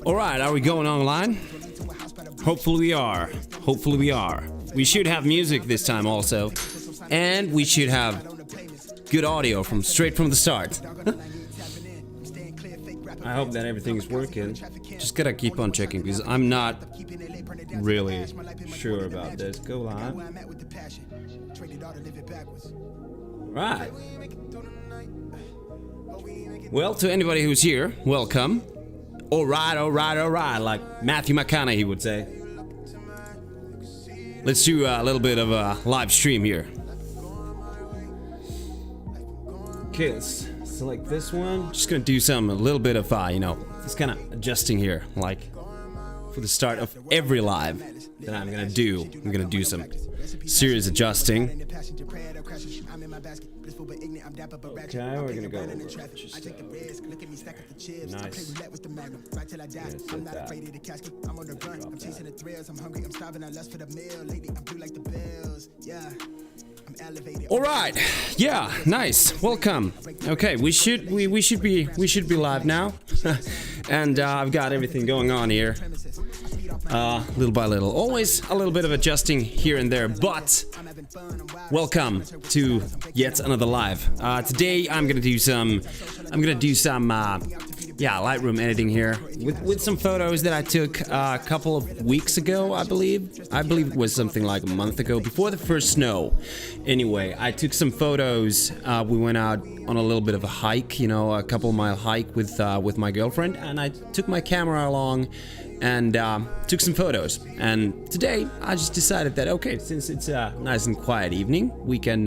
Alright, are we going online? Hopefully we are. Hopefully we are. We should have music this time also. And we should have good audio from straight from the start. I hope that everything is working. Just gotta keep on checking because I'm not really sure about this. Go live. Right. Well, to anybody who's here, welcome. Alright, alright, alright, like Matthew McConaughey would say. Let's do a little bit of a live stream here. Okay, let's select this one. Just gonna do a little bit of, you know, just kind of adjusting here, like for the start of every live that I'm gonna do some serious adjusting. Okay, we're gonna go nice. All right, yeah, nice. Welcome. Okay, we should be live now, and I've got everything going on here. Little by little, always a little bit of adjusting here and there, but welcome to yet another live. Today I'm gonna do some Lightroom editing here with some photos that I took a couple of weeks ago, I believe it was something like a month ago, before the first snow. Anyway, I took some photos. We went out on a little bit of a hike, you know, a couple-mile hike with my girlfriend, and I took my camera along and took some photos. And today I just decided that, okay, since it's a nice and quiet evening, we can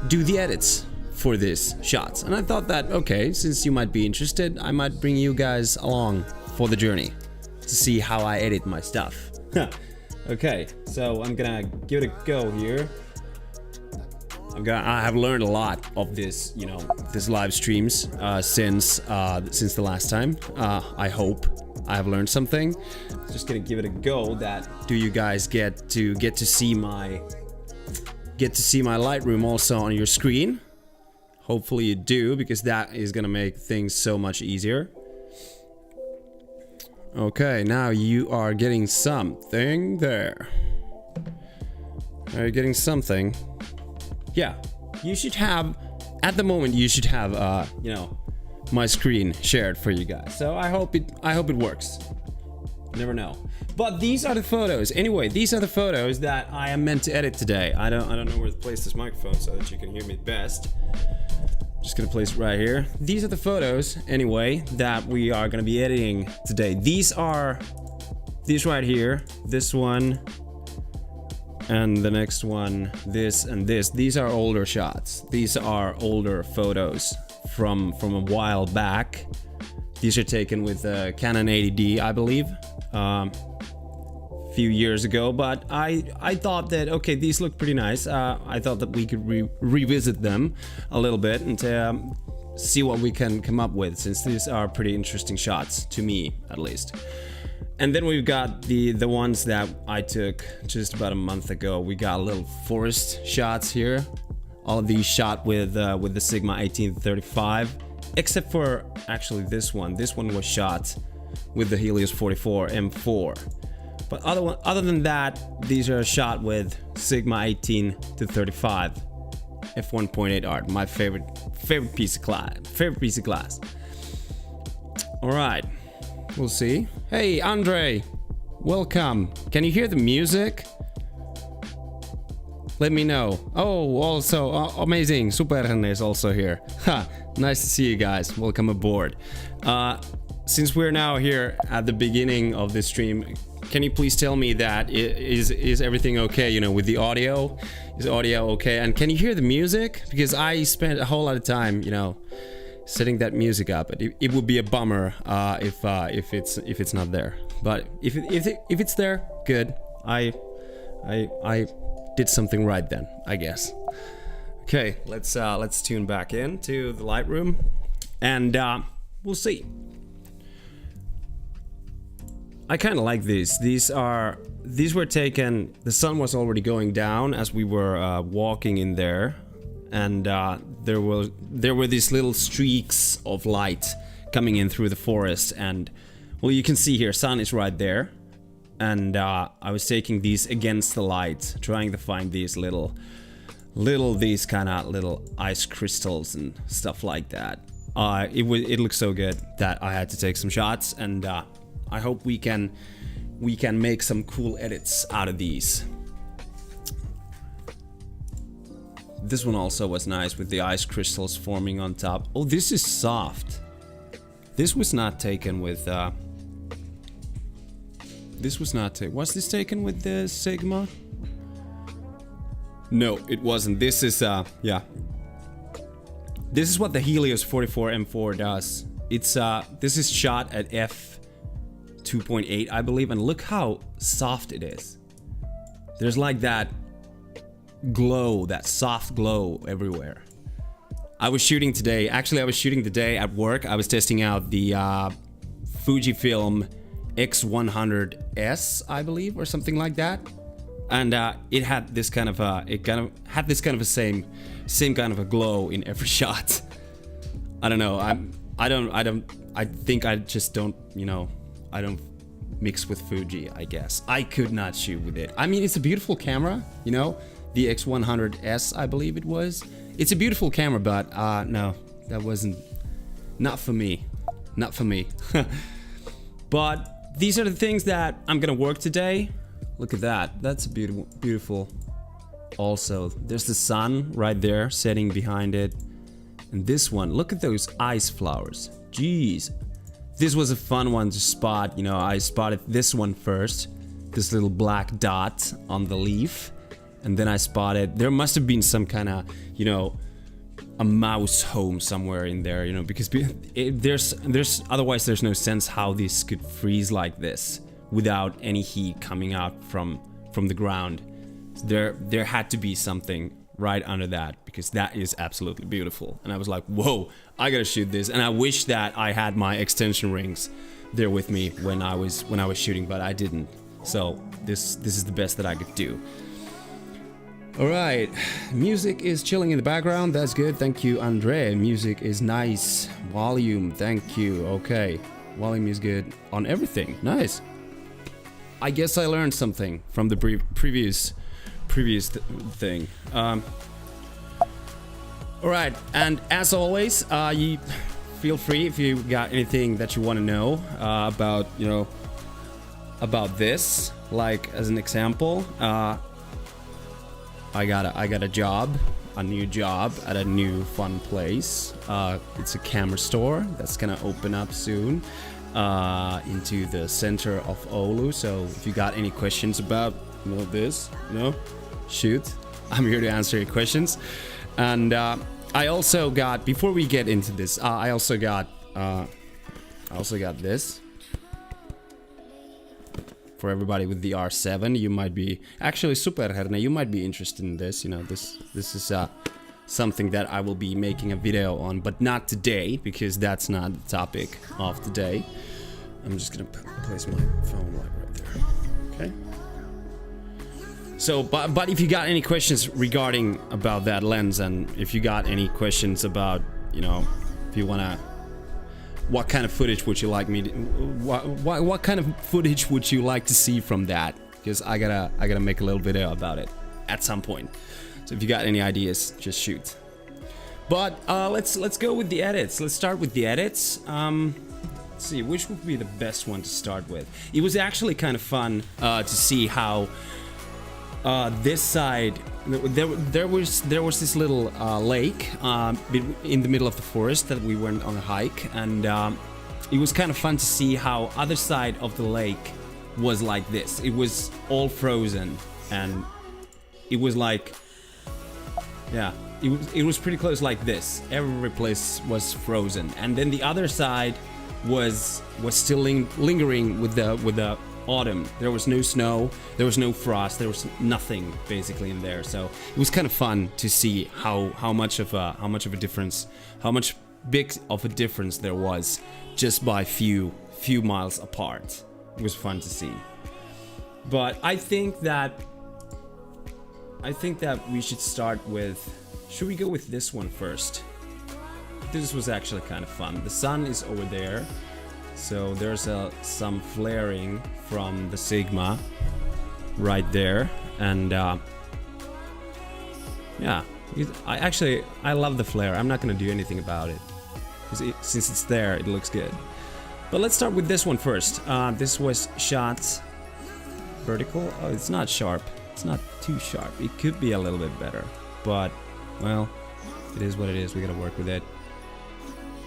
do the edits for these shots. And I thought that, okay, since you might be interested, I might bring you guys along for the journey to see how I edit my stuff. Okay, so I'm gonna give it a go here. I have learned a lot of this, you know, this live streams since the last time. I hope I have learned something. Just gonna give it a go. That do you guys get to see my Lightroom also on your screen? Hopefully you do, because that is gonna make things so much easier. Okay, now you are getting something there. Are you getting something? Yeah, you should have, at the moment, you should have, you know, my screen shared for you guys. So I hope it works. Never know. But these are the photos. Anyway, these are the photos that I am meant to edit today. I don't know where to place this microphone so that you can hear me best. Just gonna place it right here. These are the photos, anyway, that we are gonna be editing today. These right here, this one, and the next one, this and this. These are older shots. These are older photos from a while back. These are taken with a Canon 80D, I believe, a few years ago. But I thought that, okay, these look pretty nice. I thought that we could revisit them a little bit and see what we can come up with, since these are pretty interesting shots, to me at least. And then we've got the ones that I took just about a month ago. We got little forest shots here. All of these shot with the Sigma 1835, except for actually this one. This one was shot with the Helios 44 M4. But other than that, these are shot with Sigma 18-35 f1.8 art. My favorite piece of glass. All right. We'll see. Hey, Andre, welcome. Can you hear the music? Let me know. Oh, also amazing. Superhenne is also here. Ha! Nice to see you guys. Welcome aboard. Since we're now here at the beginning of this stream, can you please tell me that is everything okay? You know, with the audio, is audio okay? And can you hear the music? Because I spent a whole lot of time, you know, setting that music up. It would be a bummer if it's not there. But if it's there, good. I did something right then, I guess. Okay, let's tune back in to the Lightroom, and we'll see. I kind of like these. These were taken. The sun was already going down as we were walking in there, and there were these little streaks of light coming in through the forest. And well, you can see here, sun is right there, and I was taking these against the light, trying to find these these kind of little ice crystals and stuff like that. It looks so good that I had to take some shots, and I hope we can make some cool edits out of these. This one also was nice with the ice crystals forming on top. Oh, this is soft. This was not taken with was this taken with the Sigma? No, it wasn't. This is yeah. This is what the Helios 44 M4 does. It's this is shot at f2.8, I believe, and look how soft it is. There's like that glow, that soft glow everywhere. I was shooting today. Actually, I was shooting today at work. I was testing out the Fujifilm X100S, I believe, or something like that. And it had this kind of same kind of a glow in every shot. I don't know. I think I just don't, you know, I don't mix with Fuji, I guess. I could not shoot with it. I mean, it's a beautiful camera, you know, the X100S, I believe it was. It's a beautiful camera, but no, that wasn't, not for me. Not for me. But these are the things that I'm gonna work today. Look at that. That's a beautiful. Also, there's the sun right there setting behind it. And this one, look at those ice flowers. Jeez. This was a fun one to spot. You know, I spotted this one first. This little black dot on the leaf. And then I spotted, there must have been some kind of, you know, a mouse home somewhere in there, you know, because otherwise there's no sense how this could freeze like this without any heat coming out from the ground. There had to be something right under that, because that is absolutely beautiful. And I was like, whoa, I gotta shoot this. And I wish that I had my extension rings there with me when I was shooting, but I didn't. So this is the best that I could do. All right, music is chilling in the background. That's good. Thank you, Andre. Music is nice. Volume, thank you. Okay, volume is good on everything. Nice. I guess I learned something from the previous thing. All right, and as always, you feel free if you got anything that you want to know about, you know, about this. Like as an example, I got a job, a new job at a new fun place. It's a camera store that's gonna open up soon into the center of Oulu. So if you got any questions about, you know, this, you know, shoot, I'm here to answer your questions. And I also got, before we get into this, I also got this. For everybody with the R7, you might be, actually Superherne, you might be interested in this. You know, this is something that I will be making a video on, but not today, because that's not the topic of today. I'm just gonna place my phone right there. Okay. So, but if you got any questions regarding about that lens, and if you got any questions about, you know, if you wanna, what kind of footage would you like me to, what kind of footage would you like to see from that? Because I gotta make a little video about it at some point. So if you got any ideas, just shoot. But let's go with the edits. Let's start with the edits. Let's see, which would be the best one to start with. It was actually kind of fun to see how this side, there was this little lake in the middle of the forest that we went on a hike, and it was kind of fun to see how other side of the lake was like this. It was all frozen, and it was like, yeah, it was pretty close like this. Every place was frozen, and then the other side was still lingering with the autumn. There was no snow, there was no frost, there was nothing basically in there. So it was kind of fun to see how much of a difference, how much big of a difference there was just by few miles apart. fun to see. But I think that we should start with, should we go with this one first? This was actually kind of fun. The sun is over there, so there's some flaring from the Sigma right there, and yeah, I love the flare. I'm not gonna do anything about it, since it's there, it looks good. But let's start with this one first. This was shot vertical. Oh, it's not sharp. It's not too sharp. It could be a little bit better, but well, it is what it is. We gotta work with it.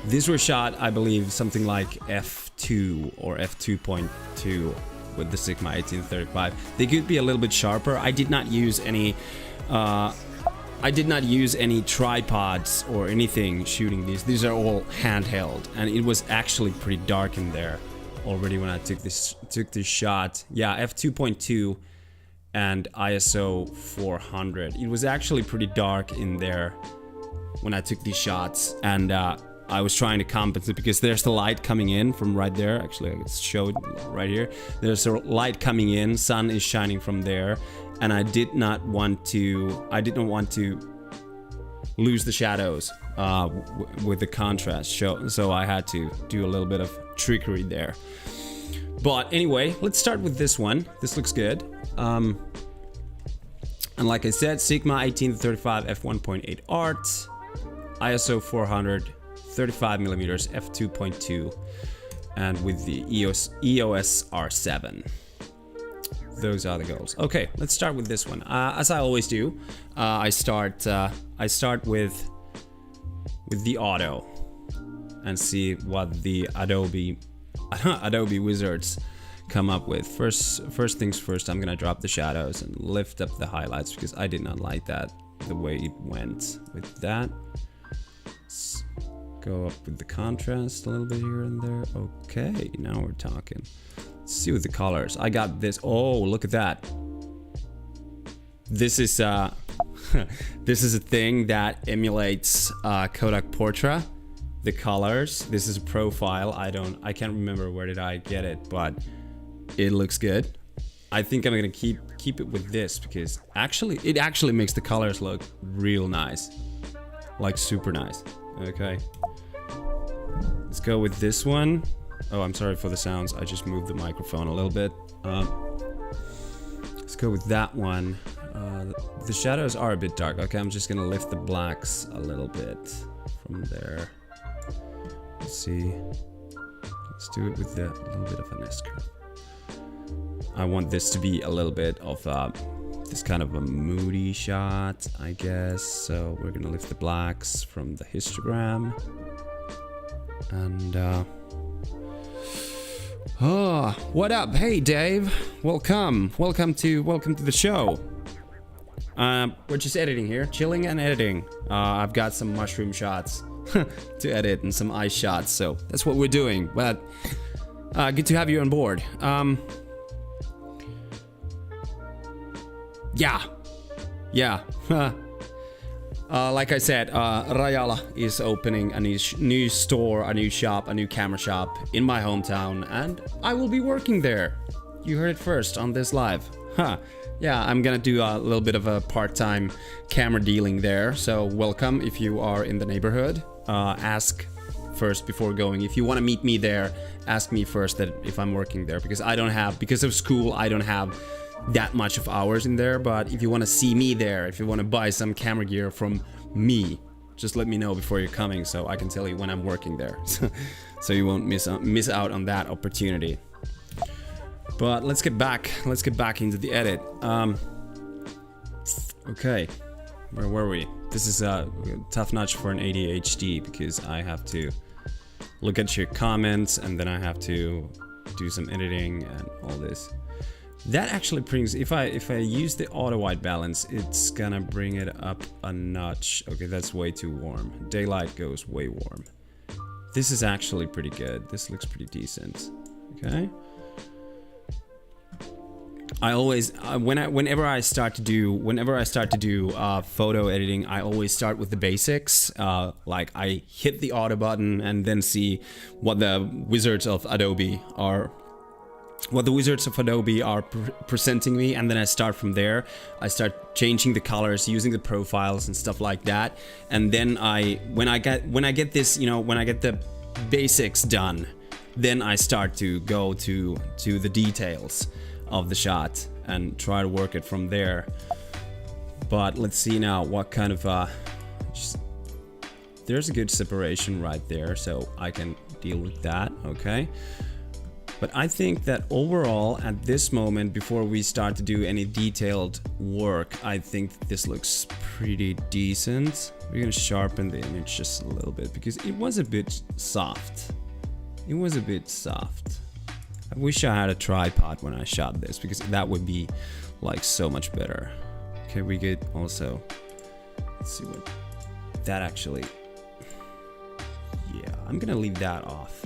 These were shot, I believe, something like f2 or f2.2 with the Sigma 1835. They could be a little bit sharper. I did not use any tripods or anything shooting these. These are all handheld, and it was actually pretty dark in there already when I took this shot. Yeah, f2.2 and ISO 400. It was actually pretty dark in there when I took these shots, and I was trying to compensate because there's the light coming in from right there. Actually, it's showed right here. There's a light coming in, sun is shining from there, and I didn't want to lose the shadows with the contrast so I had to do a little bit of trickery there. But anyway, let's start with this one. This looks good. And like I said, Sigma 1835 f1.8 art, ISO 400, 35mm f2.2, and with the EOS R7. Those are the goals. Okay, let's start with this one. As I always do, I start with the auto and see what the Adobe wizards come up with. First things first, I'm gonna drop the shadows and lift up the highlights because I did not like that the way it went with that. Let's go up with the contrast a little bit here and there. Okay, now we're talking. Let's see with the colors. I got this. Oh, look at that. This is this is a thing that emulates Kodak Portra. The colors. This is a profile. I can't remember where did I get it, but it looks good. I think I'm gonna keep it with this because it actually makes the colors look real nice, like super nice. Okay, let's go with this one. Oh, I'm sorry for the sounds. I just moved the microphone a little bit. Let's go with that one. The shadows are a bit dark. Okay, I'm just gonna lift the blacks a little bit from there. Let's see. Let's do it with a little bit of an S-curve. I want this to be a little bit of this kind of a moody shot, I guess. So we're gonna lift the blacks from the histogram. And oh, what up? Hey Dave, welcome to the show. We're just editing here, chilling and editing. I've got some mushroom shots to edit and some ice shots, so that's what we're doing. But good to have you on board. Yeah. Like I said, Rajala is opening a new store, a new shop, a new camera shop in my hometown, and I will be working there. You heard it first on this live. Yeah, I'm gonna do a little bit of a part-time camera dealing there, so welcome if you are in the neighborhood. Ask first before going. If you want to meet me there, ask me first that if I'm working there, because because of school, I don't have that much of hours in there. But if you want to see me there, if you want to buy some camera gear from me, just let me know before you're coming so I can tell you when I'm working there. So you won't miss out on that opportunity. But let's get back into the edit. Okay, where were we? This is a tough notch for an ADHD because I have to look at your comments and then I have to do some editing and all this. That actually brings, if I use the auto white balance, it's gonna bring it up a notch. Okay, that's way too warm. Daylight goes way warm. This is actually pretty good. This looks pretty decent. Okay. I always, whenever I start to do photo editing, I always start with the basics. Like I hit the auto button and then see what the wizards of Adobe are what the wizards of Adobe are presenting me, and then I start from there. I start changing the colors, using the profiles and stuff like that, and then when I get this, you know, when I get the basics done, then I start to go to the details of the shot and try to work it from there. But let's see now what kind of there's a good separation right there, so I can deal with that. Okay. But I think that overall, at this moment, before we start to do any detailed work, I think this looks pretty decent. We're gonna sharpen the image just a little bit because it was a bit soft. It was a bit soft. I wish I had a tripod when I shot this because that would be like so much better. Okay, we could also, let's see what that actually, yeah, I'm gonna leave that off.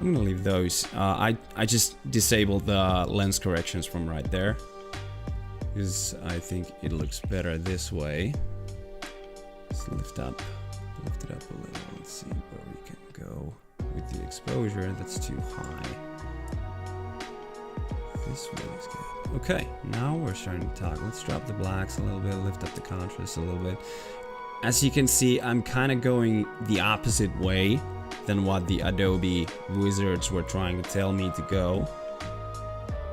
I'm gonna leave those. I just disabled the lens corrections from right there because I think it looks better this way. Let's lift it up a little. Let's see where we can go with the exposure. That's too high. This way is good. Okay, now we're starting to talk. Let's drop the blacks a little bit, lift up the contrast a little bit. As you can see, I'm kind of going the opposite way than what the Adobe wizards were trying to tell me to go.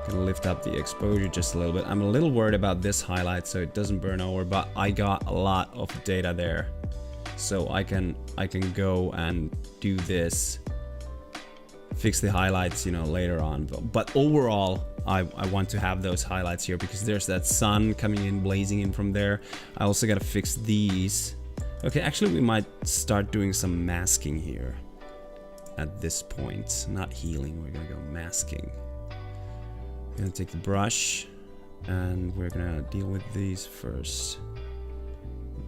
Gonna lift up the exposure just a little bit. I'm a little worried about this highlight so it doesn't burn over, but I got a lot of data there, so I can go and do this, fix the highlights, you know, later on. But overall, I want to have those highlights here because there's that sun coming in, blazing in from there. I also gotta fix these. Okay, actually we might start doing some masking here at this point. Not healing, we're gonna go masking. I'm gonna take the brush and we're gonna deal with these first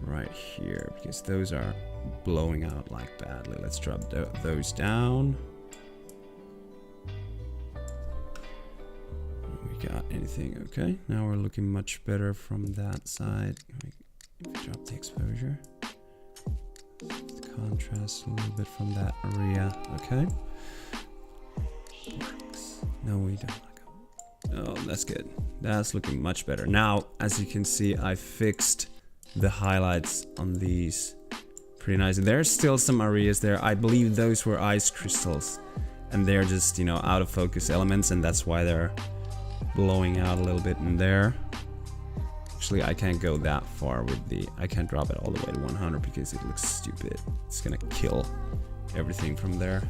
right here because those are blowing out like badly. Let's drop those down. We got anything? Okay, now we're looking much better from that side. If we drop the exposure, the contrast a little bit from that area. Okay. No, we don't. Oh, that's good. That's looking much better. Now, as you can see, I fixed the highlights on these pretty nice. There's still some areas there. I believe those were ice crystals, and they're just, you know, out of focus elements, and that's why they're blowing out a little bit in there. Actually, I can't go that far with the, I can't drop it all the way to 100 because it looks stupid. It's gonna kill everything from there.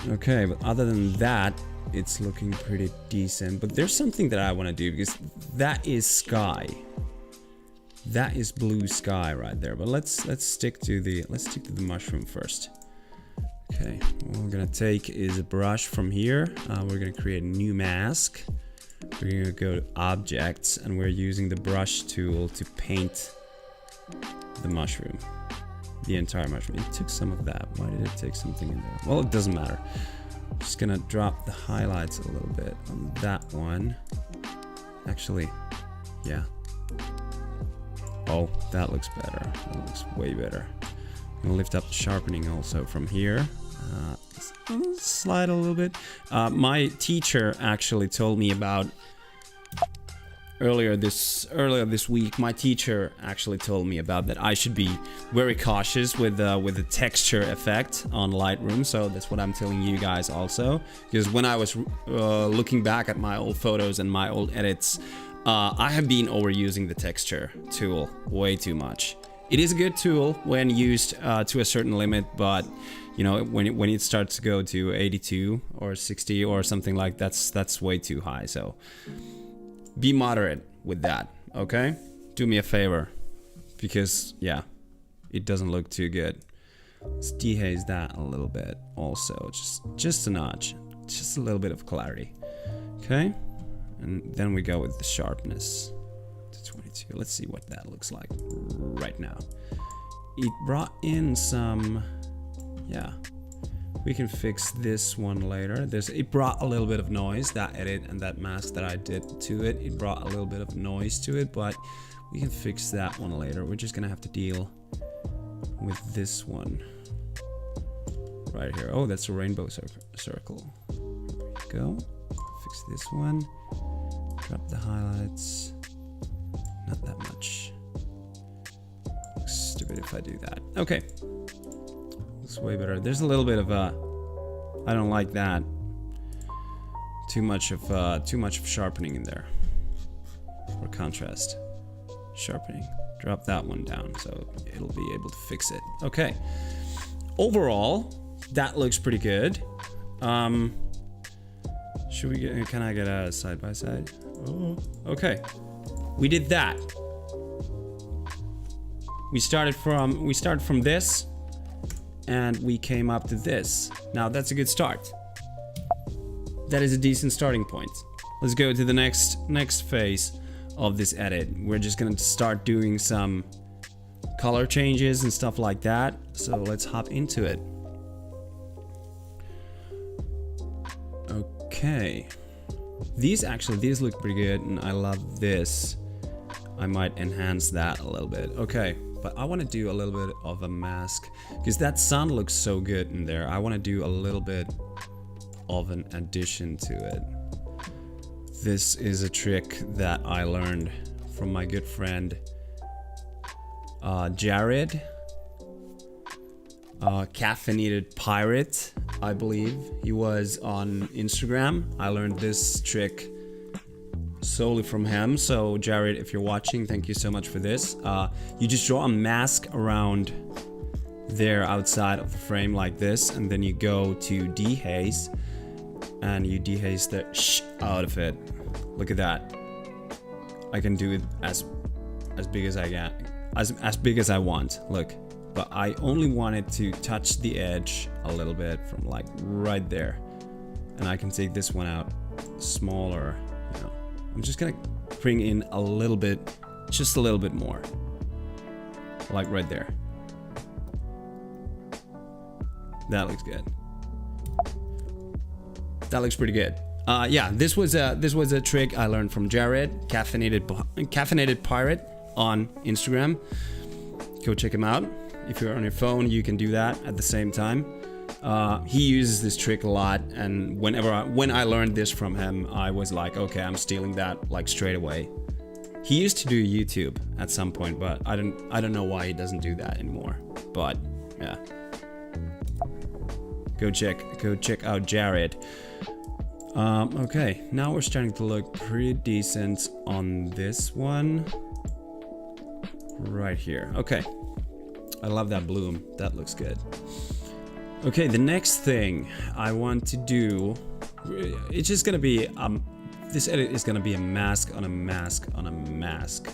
Okay, but other than that, it's looking pretty decent. But there's something that I want to do because that is sky. That is blue sky right there. But let's stick to the mushroom first. Okay, what we're gonna take is a brush from here. We're gonna create a new mask. We're gonna go to objects, and we're using the brush tool to paint the mushroom, the entire mushroom. It took some of that. Why did it take something in there? Well, it doesn't matter. Just gonna drop the highlights a little bit on that one. Actually, yeah. Oh, that looks better. That looks way better. I'm gonna lift up the sharpening also from here. Slide a little bit. My teacher actually told me about earlier this week. My teacher actually told me about that I should be very cautious with the texture effect on Lightroom. So that's what I'm telling you guys also. Because when I was looking back at my old photos and my old edits, I have been overusing the texture tool way too much. It is a good tool when used to a certain limit, but you know, when it starts to go to 82 or 60 or something like that's way too high. So be moderate with that, okay? Do me a favor, because yeah, it doesn't look too good. Let's dehaze that a little bit also, just a notch, just a little bit of clarity, okay? And then we go with the sharpness to 22. Let's see what that looks like right now. It brought in some, yeah. We can fix this one later. It brought a little bit of noise, that edit and that mask that I did to it. It brought a little bit of noise to it, but we can fix that one later. We're just gonna have to deal with this one right here. Oh, that's a rainbow circle. go. Fix this one. Drop the highlights. Not that much. Looks stupid if I do that. Okay. Looks way better. There's a little bit of I don't like that. Too much of sharpening in there. Or contrast. Sharpening. Drop that one down so it'll be able to fix it. Okay. Overall, that looks pretty good. Should we get, can I get a side by side? Oh, okay. We did that. We started from this and we came up to this. Now that's a good start. That is a decent starting point. Let's go to the next phase of this edit. We're just gonna start doing some color changes and stuff like that. So let's hop into it. Okay. These look pretty good and I love this. I might enhance that a little bit. Okay, but I want to do a little bit of a mask because that sun looks so good in there. I want to do a little bit of an addition to it. This is a trick that I learned from my good friend Jared, Caffeinated Pirate, I believe he was on Instagram. I learned this trick solely from him. So Jared, if you're watching, thank you so much for this. You just draw a mask around there outside of the frame like this, and then you go to dehaze and you dehaze the out of it. Look at that. I can do it as big as I can, as big as I want. Look, but I only wanted to touch the edge a little bit from like right there, and I can take this one out smaller. You know, I'm just gonna bring in a little bit, just a little bit more, like right there. That looks good. That looks pretty good. Yeah, this was a trick I learned from Jared, Caffeinated Pirate on Instagram. Go check him out. If you're on your phone, you can do that at the same time. He uses this trick a lot, and when I learned this from him, I was like, okay, I'm stealing that like straight away. He used to do YouTube at some point, but I don't know why he doesn't do that anymore. But yeah, go check out Jared. Okay, now we're starting to look pretty decent on this one right here. Okay, I love that bloom. That looks good. Okay, the next thing I want to do, it's just gonna be this edit is gonna be a mask on a mask on a mask,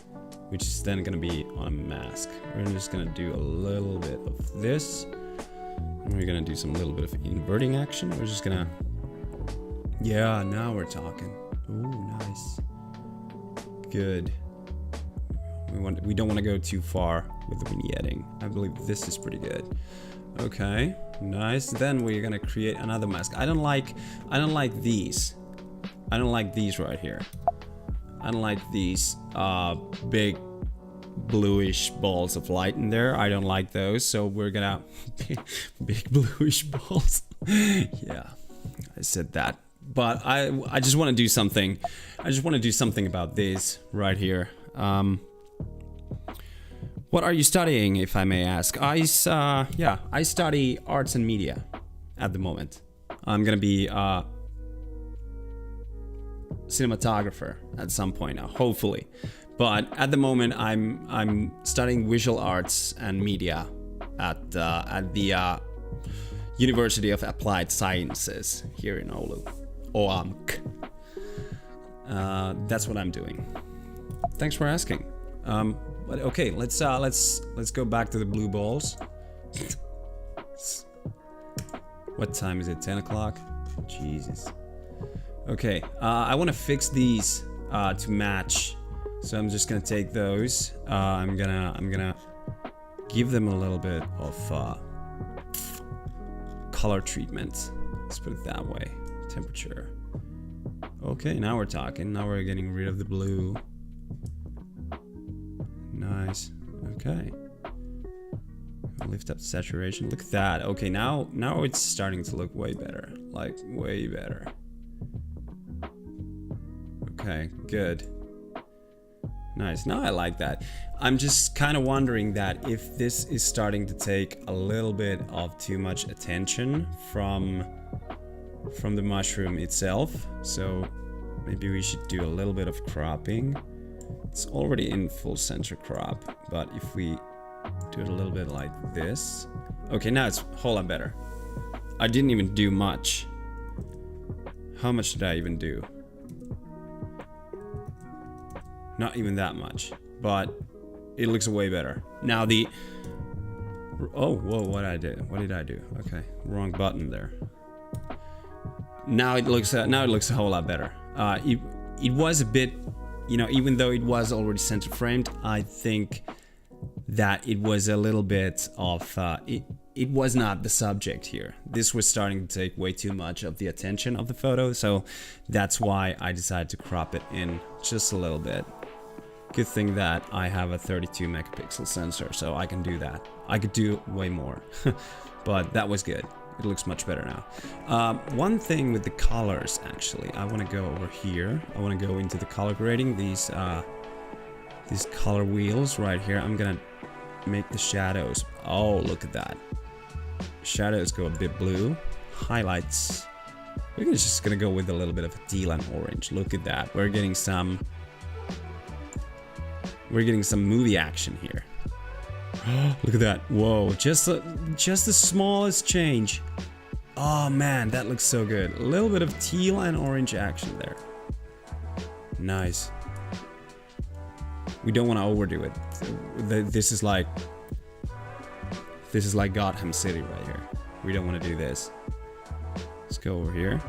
which is then gonna be on a mask. We're just gonna do a little bit of this, and we're gonna do some little bit of inverting action. We're just gonna, yeah, now we're talking. Ooh, nice. Good. We don't want to go too far with the vignetting. I believe this is pretty good. Okay, nice. Then we're gonna create another mask. I don't like these. I don't like these right here. I don't like these big bluish balls of light in there. I don't like those. So we're gonna big bluish balls. Yeah, I said that. But I just want to do something. I just want to do something about these right here. What are you studying, if I may ask? I study arts and media at the moment. I'm gonna be a cinematographer at some point now, hopefully. But at the moment, I'm studying visual arts and media at the University of Applied Sciences here in Oulu. OAMK. That's what I'm doing. Thanks for asking. But okay, let's go back to the blue balls. What time is it? 10 o'clock? Jesus. Okay, I want to fix these to match, so I'm just gonna take those. I'm gonna give them a little bit of color treatment. Let's put it that way. Temperature. Okay, now we're talking. Now we're getting rid of the blue. Nice. Okay. Lift up saturation. Look at that. Okay, now it's starting to look way better. Like way better. Okay, good. Nice. Now I like that. I'm just kind of wondering that if this is starting to take a little bit of too much attention from the mushroom itself. So maybe we should do a little bit of cropping. It's already in full center crop, but if we do it a little bit like this. Okay, now it's a whole lot better. I didn't even do much. How much did I even do? Not even that much, but it looks way better. Now the... Oh, whoa, what did I do? What did I do? Okay, wrong button there. Now it looks a whole lot better. It was a bit, you know, even though it was already center framed, I think that it was a little bit of... It was not the subject here. This was starting to take way too much of the attention of the photo, so that's why I decided to crop it in just a little bit. Good thing that I have a 32 megapixel sensor, so I can do that. I could do way more, but that was good. It looks much better now. One thing with the colors, actually, I want to go over here. I want to go into the color grading. These color wheels right here. I'm gonna make the shadows. Oh, look at that. Shadows go a bit blue. Highlights. We're just gonna go with a little bit of a teal and orange. Look at that. We're getting some movie action here. Look at that. Whoa, just the smallest change. Oh man, that looks so good. A little bit of teal and orange action there. Nice. We don't want to overdo it. This is like Gotham City right here. We don't want to do this. Let's go over here.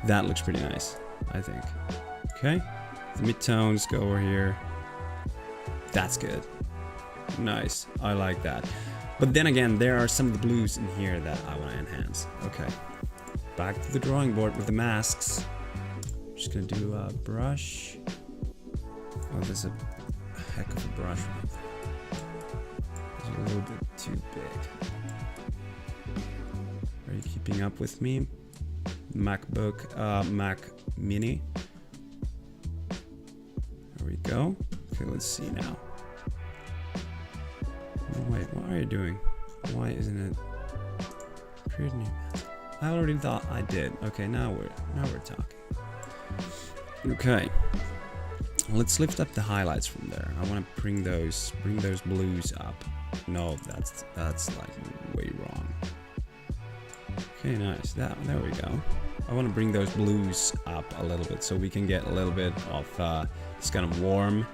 That looks pretty nice, I think. Okay. The midtones go over here. That's good. Nice. I like that. But then again, there are some of the blues in here that I want to enhance. Okay. Back to the drawing board with the masks. Just gonna do a brush. Oh, there's a heck of a brush right there. It's a little bit too big. Are you keeping up with me? MacBook, Mac Mini. There we go. Okay, let's see now. Oh, wait, what are you doing? Why isn't it? Create new mask. I already thought I did. Okay, now we're talking. Okay. Let's lift up the highlights from there. I want to bring those blues up. No, that's like way wrong. Okay, nice. There we go. I want to bring those blues up a little bit so we can get a little bit of this kind of warm.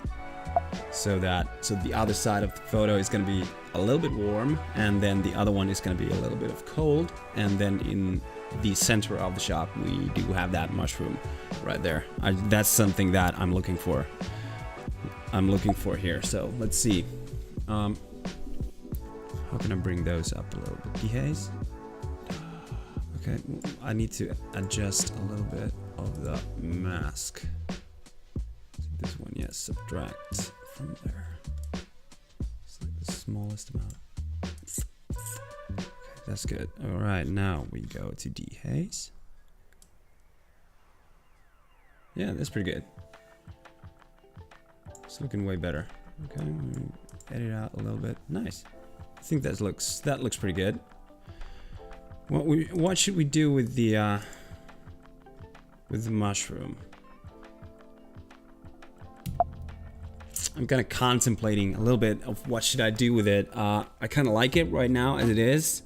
So the other side of the photo is going to be a little bit warm, and then the other one is going to be a little bit of cold, and then in the center of the shot we do have that mushroom right there. That's something that I'm looking for. Here. So let's see. How can I bring those up a little bit? Dehaze. Okay, I need to adjust a little bit of the mask. This one, yes, subtract from there. It's like the smallest amount. Okay, that's good. All right, now we go to dehaze. Yeah, that's pretty good. It's looking way better. Okay, edit out a little bit. Nice. I think that looks pretty good. What should we do with the mushroom? I'm kind of contemplating a little bit of what should I do with it. I kind of like it right now as it is.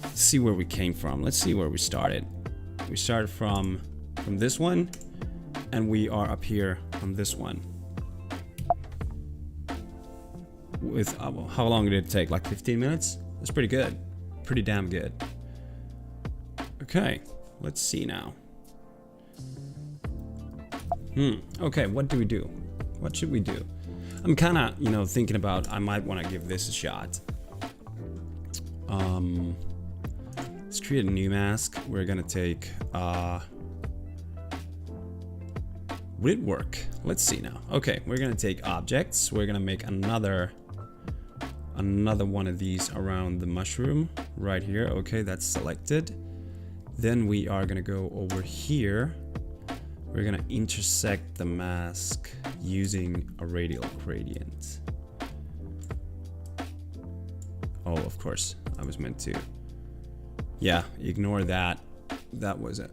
Let's see where we came from. Let's see where we started. We started from this one, and we are up here on this one. With how long did it take? Like 15 minutes? That's pretty good. Pretty damn good. Okay, let's see now. Okay, what do we do? What should we do? I'm kind of, thinking about I might want to give this a shot. Let's create a new mask. We're gonna take would it work? Let's see now. Okay, we're gonna take objects. We're gonna make another one of these around the mushroom right here. Okay, that's selected. Then we are gonna go over here we're gonna intersect the mask using a radial gradient. Oh, of course, I was meant to. Yeah, ignore that. That was a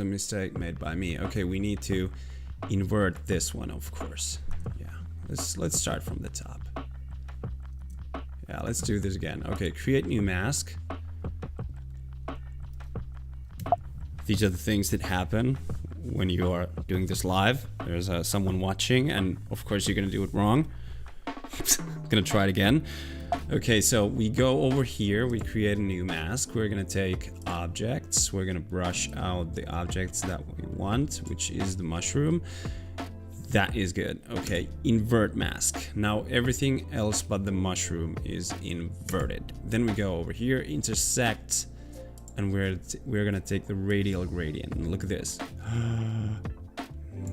mistake made by me. Okay, we need to invert this one, of course. Yeah, let's start from the top. Yeah, let's do this again. Okay, create new mask. These are the things that happen when you are doing this live. There's someone watching, and of course you're gonna do it wrong. Gonna try it again. Okay, so we go over here, we create a new mask. We're gonna take objects, we're gonna brush out the objects that we want, which is the mushroom. That is good. Okay, invert mask. Now everything else but the mushroom is inverted. Then we go over here, intersect, and we're gonna take the radial gradient. And look at this.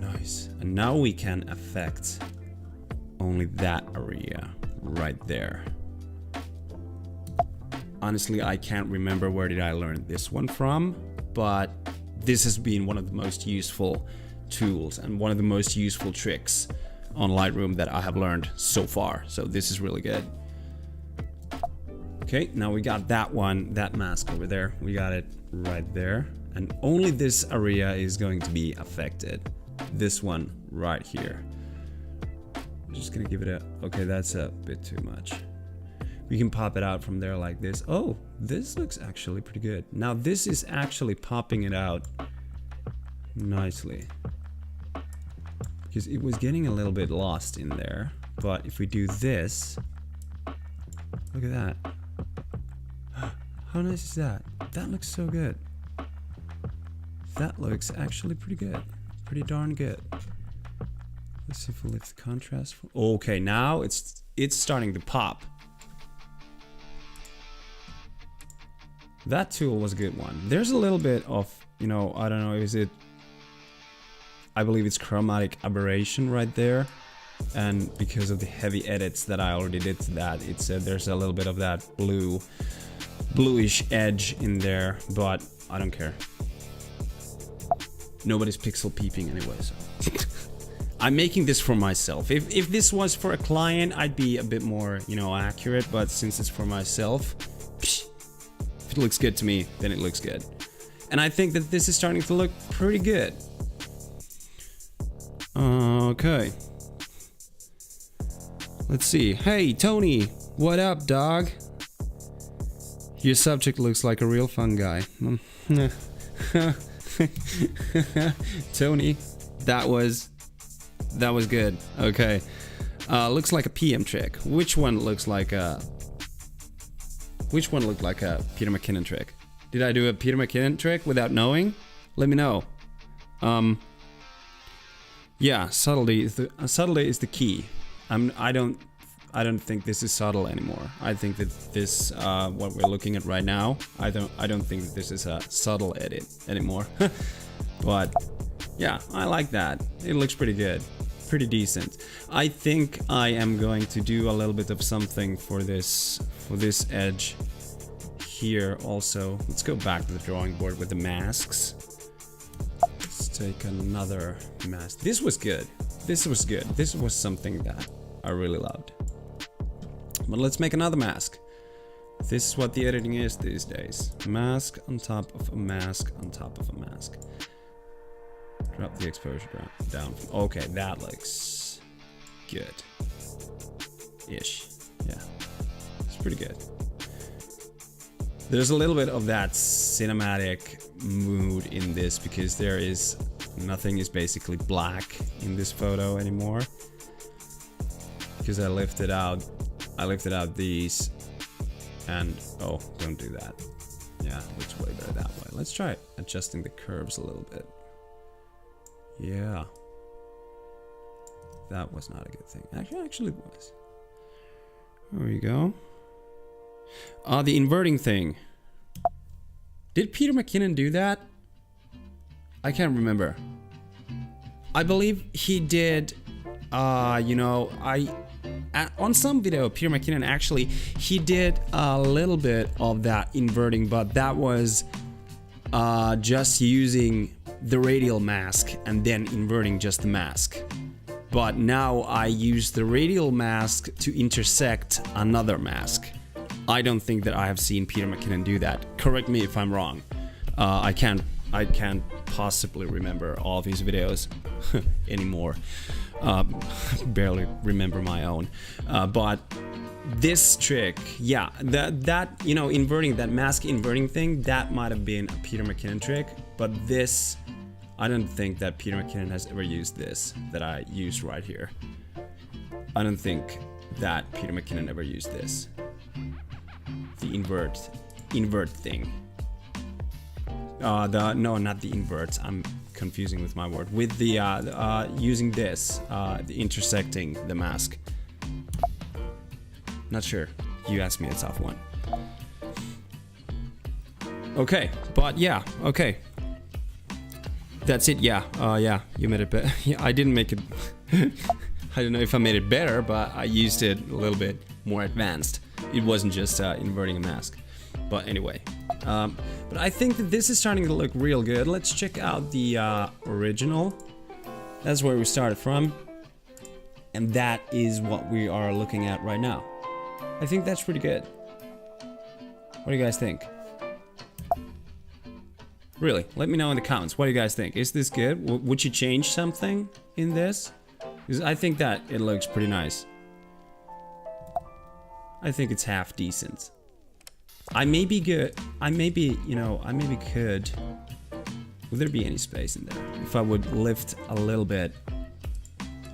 Nice. And now we can affect only that area right there. Honestly, I can't remember where did I learn this one from, but this has been one of the most useful tools and one of the most useful tricks on Lightroom that I have learned so far. So this is really good. Okay, now we got that one, that mask over there. We got it right there. And only this area is going to be affected. This one right here. I'm just gonna give it a, okay, that's a bit too much. We can pop it out from there like this. Oh, this looks actually pretty good. Now this is actually popping it out nicely. Because it was getting a little bit lost in there. But if we do this, look at that. How nice is that? That looks so good. That looks actually pretty good. Pretty darn good. Let's see if we lift the contrast. Okay, now it's starting to pop. That tool was a good one. There's a little bit of, you know, I don't know, is it, I believe it's chromatic aberration right there. And because of the heavy edits that I already did to that, it's there's a little bit of that bluish edge in there, but I don't care. Nobody's pixel peeping anyway, so. I'm making this for myself. If this was for a client, I'd be a bit more, you know, accurate, but since it's for myself, if it looks good to me, then it looks good. And I think that this is starting to look pretty good. Okay. Let's see. Hey, Tony, what up, dog? Your subject looks like a real fun guy. Tony, that was good. Okay. Looks like a PM trick. Which one looked like a Peter McKinnon trick? Did I do a Peter McKinnon trick without knowing? Let me know. Yeah, subtlety is the key. I don't think this is subtle anymore. I think that this what we're looking at right now, I don't think that this is a subtle edit anymore. But yeah, I like that. It looks pretty good. Pretty decent. I think I am going to do a little bit of something for this edge here also. Let's go back to the drawing board with the masks. Let's take another mask. This was good. This was good. This was something that I really loved. But let's make another mask. This is what the editing is these days. Mask on top of a mask on top of a mask. Drop the exposure down. Okay, that looks good. Ish. Yeah. It's pretty good. There's a little bit of that cinematic mood in this because nothing is basically black in this photo anymore. Because I lifted out these and oh, don't do that. Yeah, looks way better that way. Let's try adjusting the curves a little bit. Yeah. That was not a good thing. Actually it was. There we go. The inverting thing. Did Peter McKinnon do that? I can't remember. I believe he did. You know, on some video, Peter McKinnon actually, he did a little bit of that inverting, but that was just using the radial mask and then inverting just the mask. But now I use the radial mask to intersect another mask. I don't think that I have seen Peter McKinnon do that. Correct me if I'm wrong. I can't possibly remember all of his videos anymore. Barely remember my own. But this trick, yeah, that you know, inverting, that mask inverting thing, that might have been a Peter McKinnon trick. But this, I don't think that Peter McKinnon has ever used this that I used right here. I don't think that Peter McKinnon ever used this. The invert thing. No, not the invert. I'm confusing with my word. With the using this, the intersecting the mask. Not sure. You asked me a tough one. Okay, but yeah, okay. That's it. Yeah, yeah. You made it better. Yeah, I didn't make it. I don't know if I made it better, but I used it a little bit more advanced. It wasn't just inverting a mask. But anyway, but I think that this is starting to look real good. Let's check out the original. That's where we started from. And that is what we are looking at right now. I think that's pretty good. What do you guys think? Really, let me know in the comments. What do you guys think? Is this good? Would you change something in this? Because I think that it looks pretty nice. I think it's half decent. I may be good. I maybe, you know, I maybe could. Would there be any space in there? If I would lift a little bit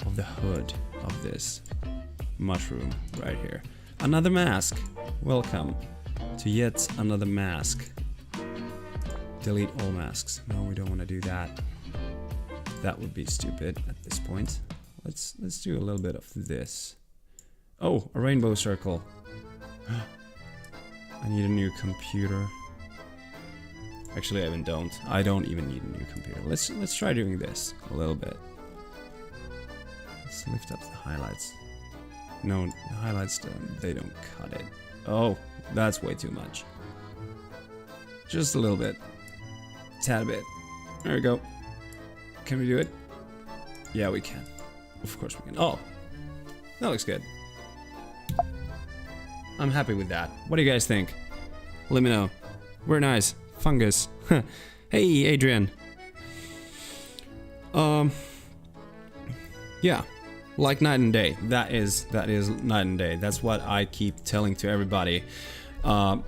of the hood of this mushroom right here. Another mask. Welcome to yet another mask. Delete all masks. No, we don't want to do that. That would be stupid at this point. Let's do a little bit of this. Oh, a rainbow circle. I need a new computer. Actually, I don't even need a new computer. Let's try doing this a little bit. Let's lift up the highlights. No, the highlights they don't cut it. Oh, that's way too much. Just a little bit. Tad bit. There we go. Can we do it? Yeah, we can. Of course we can. Oh, that looks good. I'm happy with that. What do you guys think? Let me know. We're nice. Fungus. Hey, Adrian. Yeah. Like night and day. That is night and day. That's what I keep telling to everybody. Oh,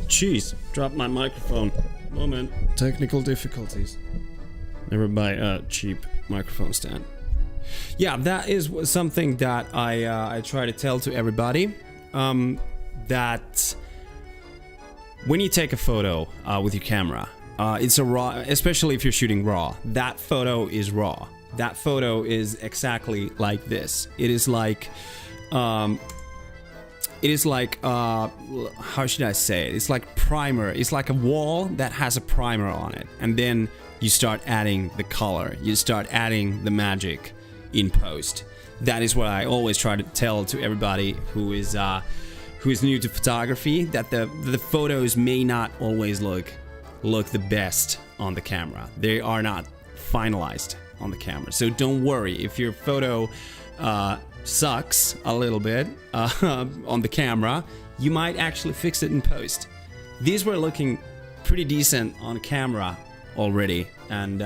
jeez. Dropped my microphone. Moment. Technical difficulties. Never buy a cheap microphone stand. Yeah, that is something that I try to tell to everybody. That when you take a photo with your camera, it's a raw, especially if you're shooting raw. That photo is raw. That photo is exactly like this. It is like, how should I say it? It's like primer. It's like a wall that has a primer on it, and then you start adding the color. You start adding the magic in post. That is what I always try to tell to everybody who is new to photography, that the photos may not always look the best on the camera. They are not finalized on the camera. So don't worry if your photo sucks a little bit on the camera. You might actually fix it in post. These were looking pretty decent on camera already, and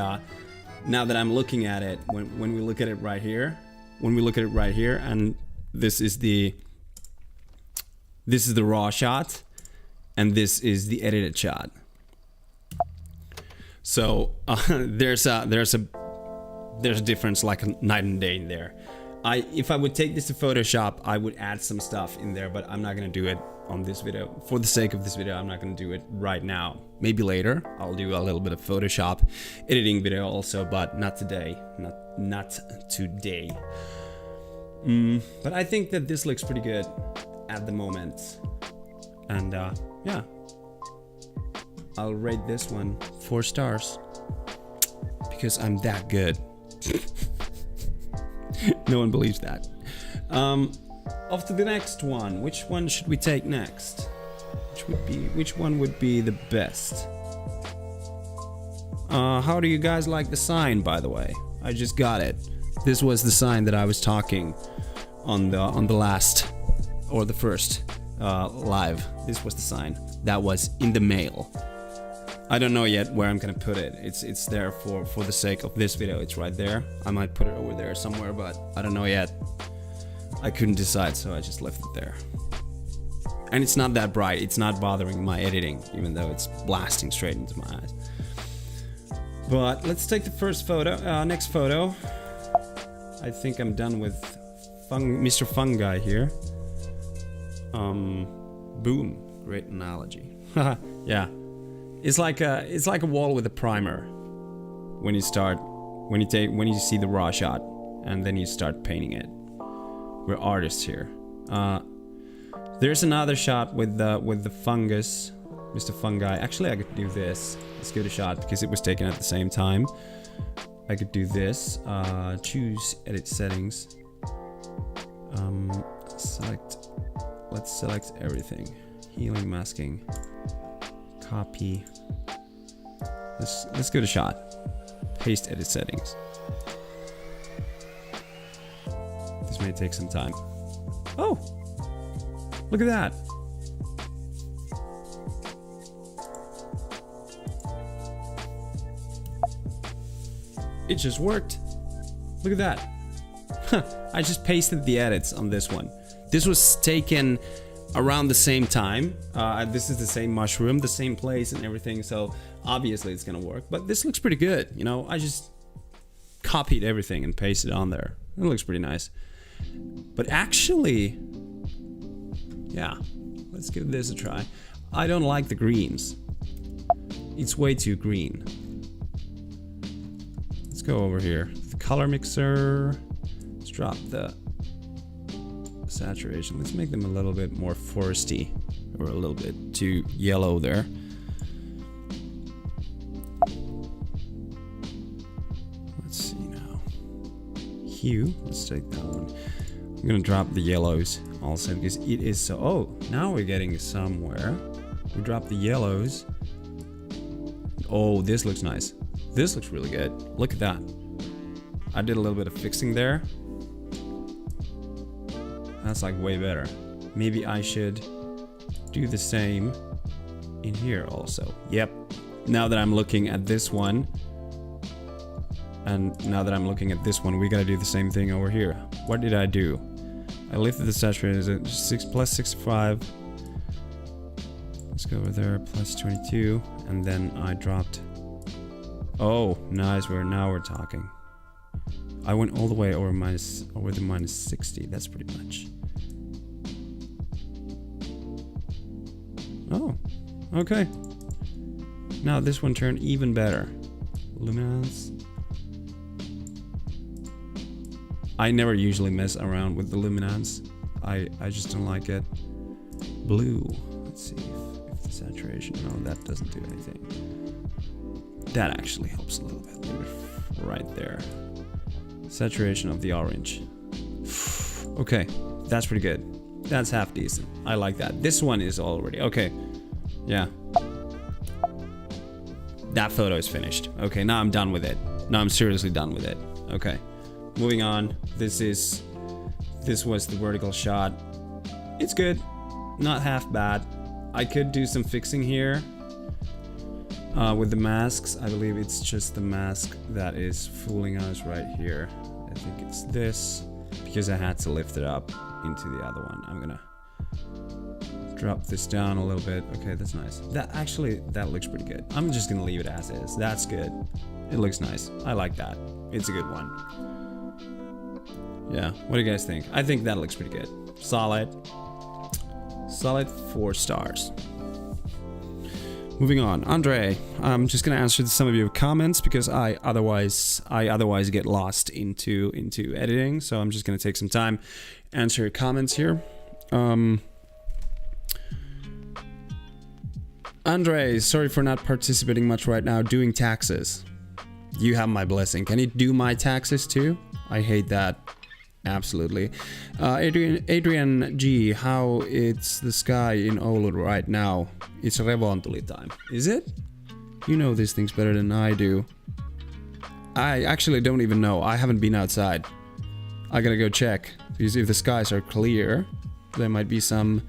now that I'm looking at it, when we look at it right here, and this is the raw shot, and this is the edited shot. So there's a difference, like a night and day in there. If I would take this to Photoshop, I would add some stuff in there, but I'm not gonna do it on this video. For the sake of this video, I'm not gonna do it right now. Maybe later, I'll do a little bit of Photoshop editing video also, but not today. Not today. But I think that this looks pretty good at the moment. And yeah. I'll rate this one 4 stars. Because I'm that good. No one believes that. Off to the next one. Which one should we take next? Which one would be the best? How do you guys like the sign, by the way? I just got it. This was the sign that I was talking on the last or the first live. This was the sign that was in the mail. I don't know yet where I'm gonna put it. It's there for the sake of this video. It's right there. I might put it over there somewhere, but I don't know yet. I couldn't decide, so I just left it there. And it's not that bright. It's not bothering my editing, even though it's blasting straight into my eyes. But let's take the first photo. Next photo. I think I'm done with Mr. Fungi here. Boom. Great analogy. Yeah. It's like a wall with a primer. When you see the raw shot, and then you start painting it. We're artists here. There's another shot with the fungus, Mr. Fungi. Actually, I could do this. Let's give it a shot because it was taken at the same time. I could do this. Choose edit settings. Let's select everything. Healing, masking, copy. Let's give it a shot. Paste edit settings. This may take some time. Oh, look at that. It just worked. Look at that. I just pasted the edits on this one. This was taken around the same time. This is the same mushroom, the same place and everything, so obviously it's gonna work. But this looks pretty good, you know. I just copied everything and pasted it on there. It looks pretty nice. But actually, yeah, let's give this a try. I don't like the greens. It's way too green. Let's go over here. The color mixer. Let's drop the saturation. Let's make them a little bit more foresty, or a little bit too yellow there. Let's see now. Hue. Let's take that one. I'm gonna drop the yellows also because it is so. Oh, now we're getting somewhere. We drop the yellows. Oh, this looks nice. This looks really good. Look at that. I did a little bit of fixing there. That's like way better. Maybe I should do the same in here also. Yep. Now that I'm looking at this one, and now that I'm looking at this one, we gotta do the same thing over here. What did I do? I lifted the saturation at plus 65. Let's go over there, plus 22, and then I dropped. Oh, nice. Now we're talking. I went all the way over the minus 60. That's pretty much. Oh, okay. Now this one turned even better. Luminance. I never usually mess around with the luminance. I just don't like it. Blue. Let's see if the saturation. No, that doesn't do anything. That actually helps a little bit. Right there. Saturation of the orange. Okay, that's pretty good. That's half decent. I like that. This one is already okay. Yeah. That photo is finished. Okay, now I'm done with it. Now I'm seriously done with it. Okay. Moving on. This was the vertical shot. It's good. Not half bad. I could do some fixing here. With the masks, I believe it's just the mask that is fooling us right here. I think it's this, because I had to lift it up into the other one. I'm gonna drop this down a little bit. Okay, that's nice. That looks pretty good. I'm just gonna leave it as is. That's good. It looks nice. I like that. It's a good one. Yeah, what do you guys think? I think that looks pretty good. Solid 4 stars. Moving on, Andre. I'm just gonna answer some of your comments because I otherwise get lost into editing. So I'm just gonna take some time, answer your comments here. Andre, sorry for not participating much right now. Doing taxes. You have my blessing. Can you do my taxes too? I hate that. Absolutely. Adrian G, how it's the sky in Oulu right now? It's revontuli time. Is it? You know these things better than I do. I actually don't even know. I haven't been outside. I gotta go check. Because if the skies are clear, there might be some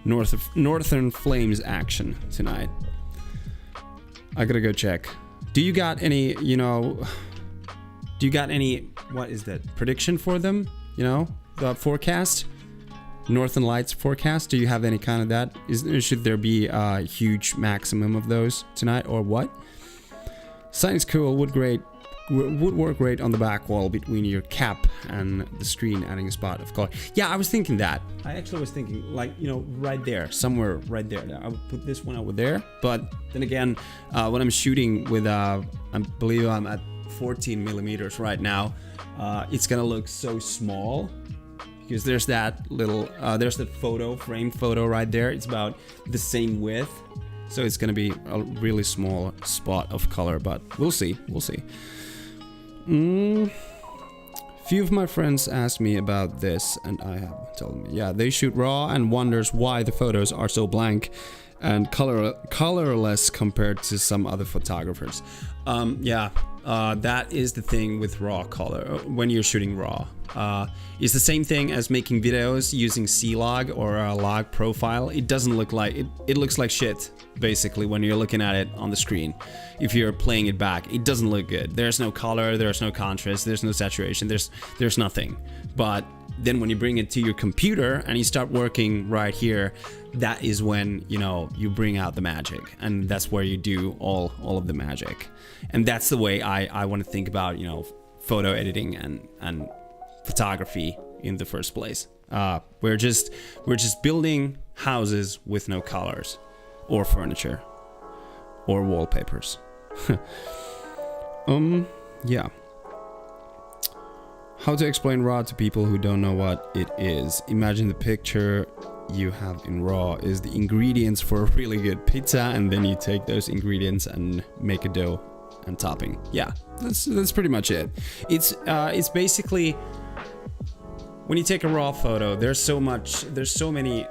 northern flames action tonight. I gotta go check. Do you got any, you know... Do you got any... What is that? Prediction for them? You know? The forecast? Northern Lights forecast? Do you have any kind of that? Should there be a huge maximum of those tonight or what? Sign's cool. Would work great on the back wall between your cap and the screen, adding a spot of color. Yeah, I was thinking that. I actually was thinking, like, you know, right there, somewhere right there. I would put this one over there. But then again, when I'm shooting with, I believe I'm at 14 millimeters right now, it's gonna look so small because there's that little, there's that framed photo right there. It's about the same width. So it's gonna be a really small spot of color, but we'll see. Few of my friends asked me about this, and I have told them, yeah, they shoot RAW and wonders why the photos are so blank and colorless compared to some other photographers. That is the thing with RAW color when you're shooting RAW. It's the same thing as making videos using C-Log or a log profile. It doesn't look like it looks like shit basically when you're looking at it on the screen. If you're playing it back, it doesn't look good. There's no color, there's no contrast, there's no saturation, there's nothing. But then when you bring it to your computer and you start working right here, that is when, you know, you bring out the magic, and that's where you do all of the magic. And that's the way I want to think about, you know, photo editing and photography in the first place. We're just building houses with no colors or furniture or wallpapers. Yeah. How to explain RAW to people who don't know what it is. Imagine the picture you have in RAW is the ingredients for a really good pizza, and then you take those ingredients and make a dough and topping. Yeah, that's pretty much it. It's basically when you take a RAW photo, there's so many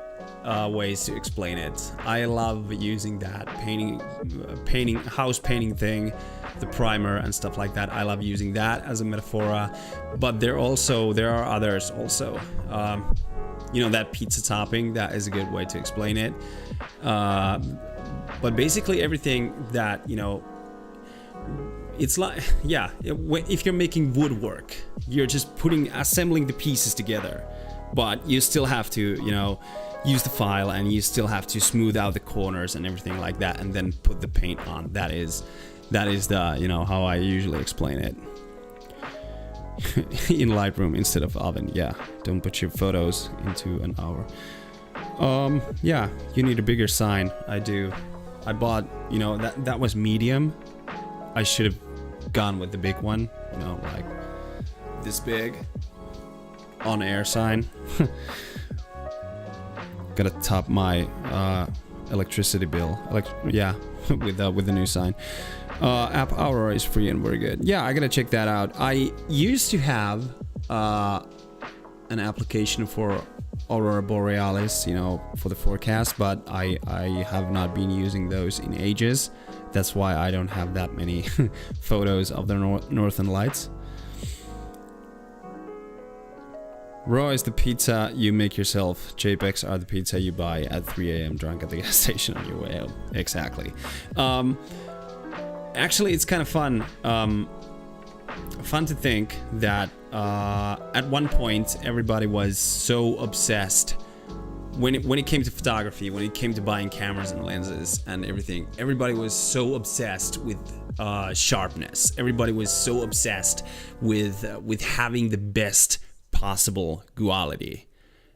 ways to explain it. I love using that house painting thing, the primer and stuff like that. I love using that as a metaphor, but there are others also. You know, that pizza topping, that is a good way to explain it. But basically everything that, you know, it's like, yeah, if you're making woodwork, you're just assembling the pieces together, but you still have to, you know, use the file, and you still have to smooth out the corners and everything like that, and then put the paint on. That is the, you know, how I usually explain it. In Lightroom instead of oven. Yeah, don't put your photos into an hour. Yeah, you need a bigger sign. I do. I bought, you know, that was medium. I should have gone with the big one, you know, like this big on air sign. Gotta top my electricity bill. Yeah, with the new sign. App Aurora is free and very good. Yeah, I gotta check that out. I used to have an application for Aurora Borealis, you know, for the forecast, but I have not been using those in ages. That's why I don't have that many photos of the northern lights. RAW is the pizza you make yourself. JPEGs are the pizza you buy at 3 a.m. drunk at the gas station on your way home. Exactly. Actually, it's kind of fun. Fun to think that at one point everybody was so obsessed when it came to photography, when it came to buying cameras and lenses and everything. Everybody was so obsessed with sharpness. Everybody was so obsessed with having the best possible quality,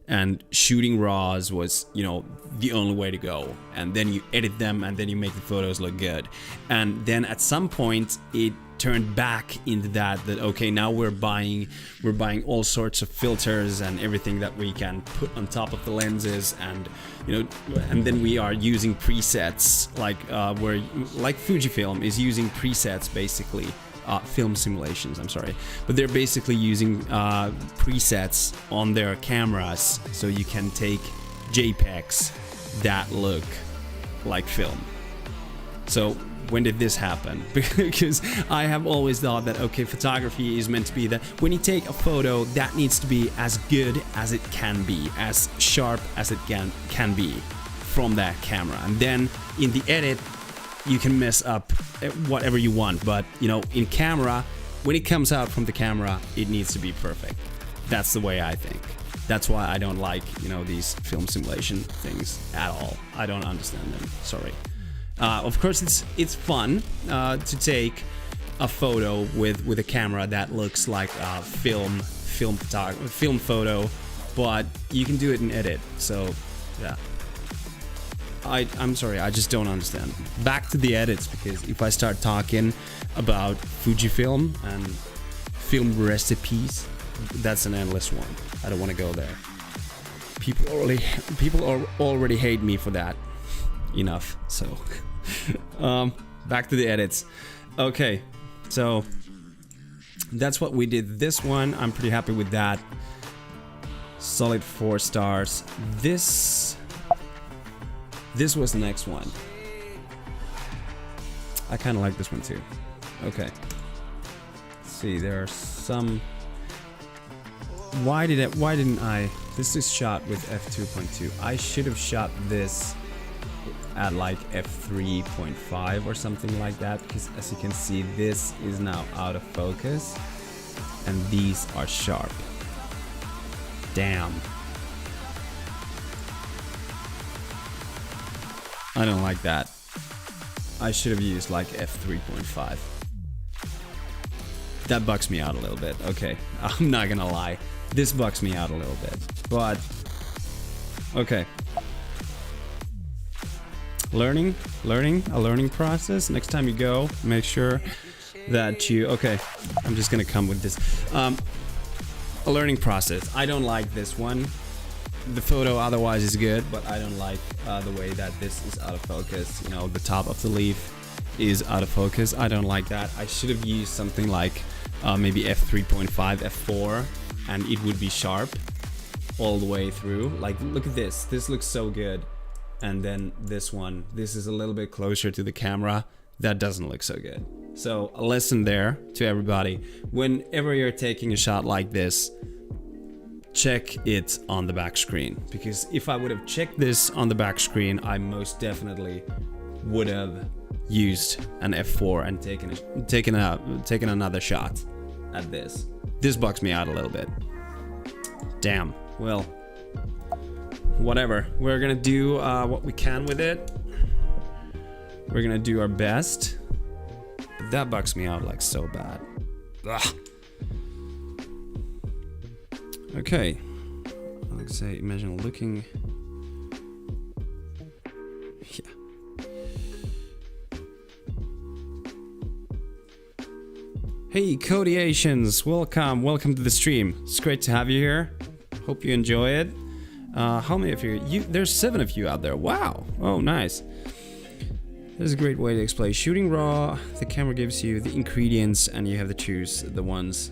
and shooting RAWs was, you know, the only way to go. And then you edit them, and then you make the photos look good. And then at some point it turned back into that okay, now we're buying all sorts of filters and everything that we can put on top of the lenses, and, you know, and then we are using presets like Fujifilm is using presets basically film simulations, I'm sorry, but they're basically using presets on their cameras so you can take JPEGs that look like film. So when did this happen? Because I have always thought that, okay, photography is meant to be that when you take a photo, that needs to be as good as it can be, as sharp as it can be from that camera. And then in the edit, you can mess up whatever you want. But, you know, in camera, when it comes out from the camera, it needs to be perfect. That's the way I think. That's why I don't like, you know, these film simulation things at all. I don't understand them. Sorry. Of course, it's fun to take a photo with a camera that looks like a film photo, but you can do it in edit. So, yeah. I'm sorry, I just don't understand. Back to the edits, because if I start talking about Fujifilm and film recipes, that's an endless one. I don't want to go there. People already hate me for that. Enough. So back to the edits. Okay, so that's what we did this one. I'm pretty happy with that. Solid 4 stars. This was the next one. I kind of like this one too. Okay, let's see, there are some. Why didn't I? This is shot with f2.2. I should have shot this at like f3.5 or something like that, because as you can see, this is now out of focus and these are sharp. Damn. I don't like that. I should have used like f3.5. That bugs me out a little bit. Okay, I'm not gonna lie. This bugs me out a little bit, but okay. A learning process. Next time you go, make sure that you, okay, I'm just gonna come with this. A learning process. I don't like this one. The photo otherwise is good, but I don't like the way that this is out of focus. You know, the top of the leaf is out of focus. I don't like that. I should have used something like maybe f3.5, f4, and it would be sharp all the way through. Like, look at this. This looks so good. And then this one, this is a little bit closer to the camera. That doesn't look so good. So a lesson there to everybody. Whenever you're taking a shot like this, check it on the back screen, because if I would have checked this on the back screen, I most definitely would have used an f4 and taken another shot at this. This bugs me out a little bit. Damn. Well, whatever. We're gonna do what we can with it. We're gonna do our best. But that bugs me out like so bad. Ugh. Okay, like say, imagine looking. Yeah. Hey, Codiations, welcome to the stream. It's great to have you here. Hope you enjoy it. How many of you? There's 7 of you out there. Wow. Oh, nice. This is a great way to explain. Shooting raw, the camera gives you the ingredients, and you have to choose the ones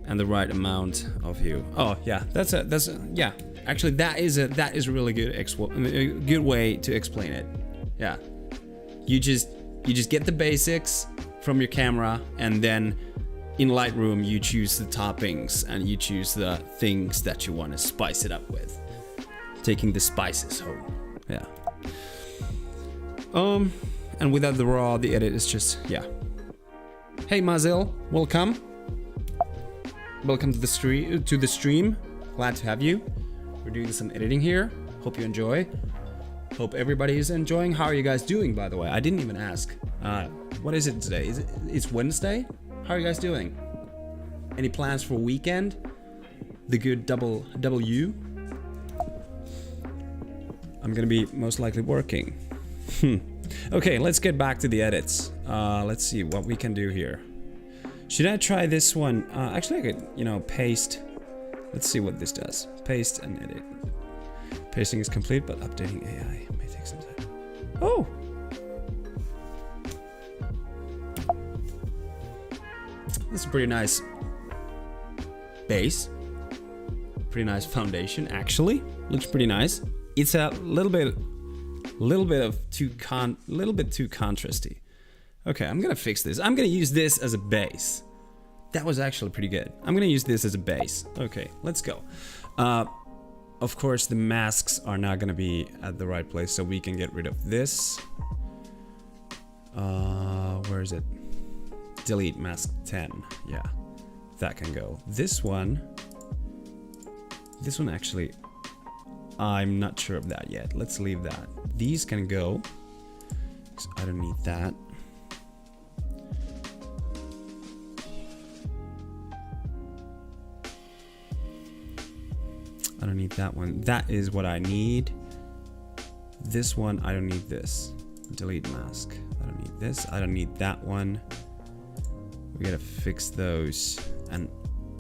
and the right amount of you. Oh yeah, yeah. Actually, that is a really good way to explain it. Yeah, you just get the basics from your camera, and then in Lightroom you choose the toppings and you choose the things that you want to spice it up with. Taking the spices home. Yeah. And without the raw, the edit is just, yeah. Hey Mazil, welcome. Welcome to the stream. Glad to have you. We're doing some editing here. Hope you enjoy. Hope everybody is enjoying. How are you guys doing, by the way? I didn't even ask. What is it today? It's Wednesday? How are you guys doing? Any plans for weekend? The good double W? I'm gonna be most likely working. Okay, let's get back to the edits. Let's see what we can do here. Should I try this one? Actually, I could, you know, paste. Let's see what this does. Paste and edit. Pasting is complete, but updating AI may take some time. Oh! That's a pretty nice base. Pretty nice foundation, actually. Looks pretty nice. It's a little bit too contrasty. Okay, I'm gonna fix this. I'm gonna use this as a base. That was actually pretty good. I'm gonna use this as a base. Okay, let's go. Of course, the masks are not gonna be at the right place, so we can get rid of this. Where is it? Delete mask 10. Yeah, that can go. This one actually, I'm not sure of that yet. Let's leave that. These can go. So I don't need that. I don't need that one. That is what I need. This one, I don't need this. Delete mask. I don't need this. I don't need that one. We gotta fix those. And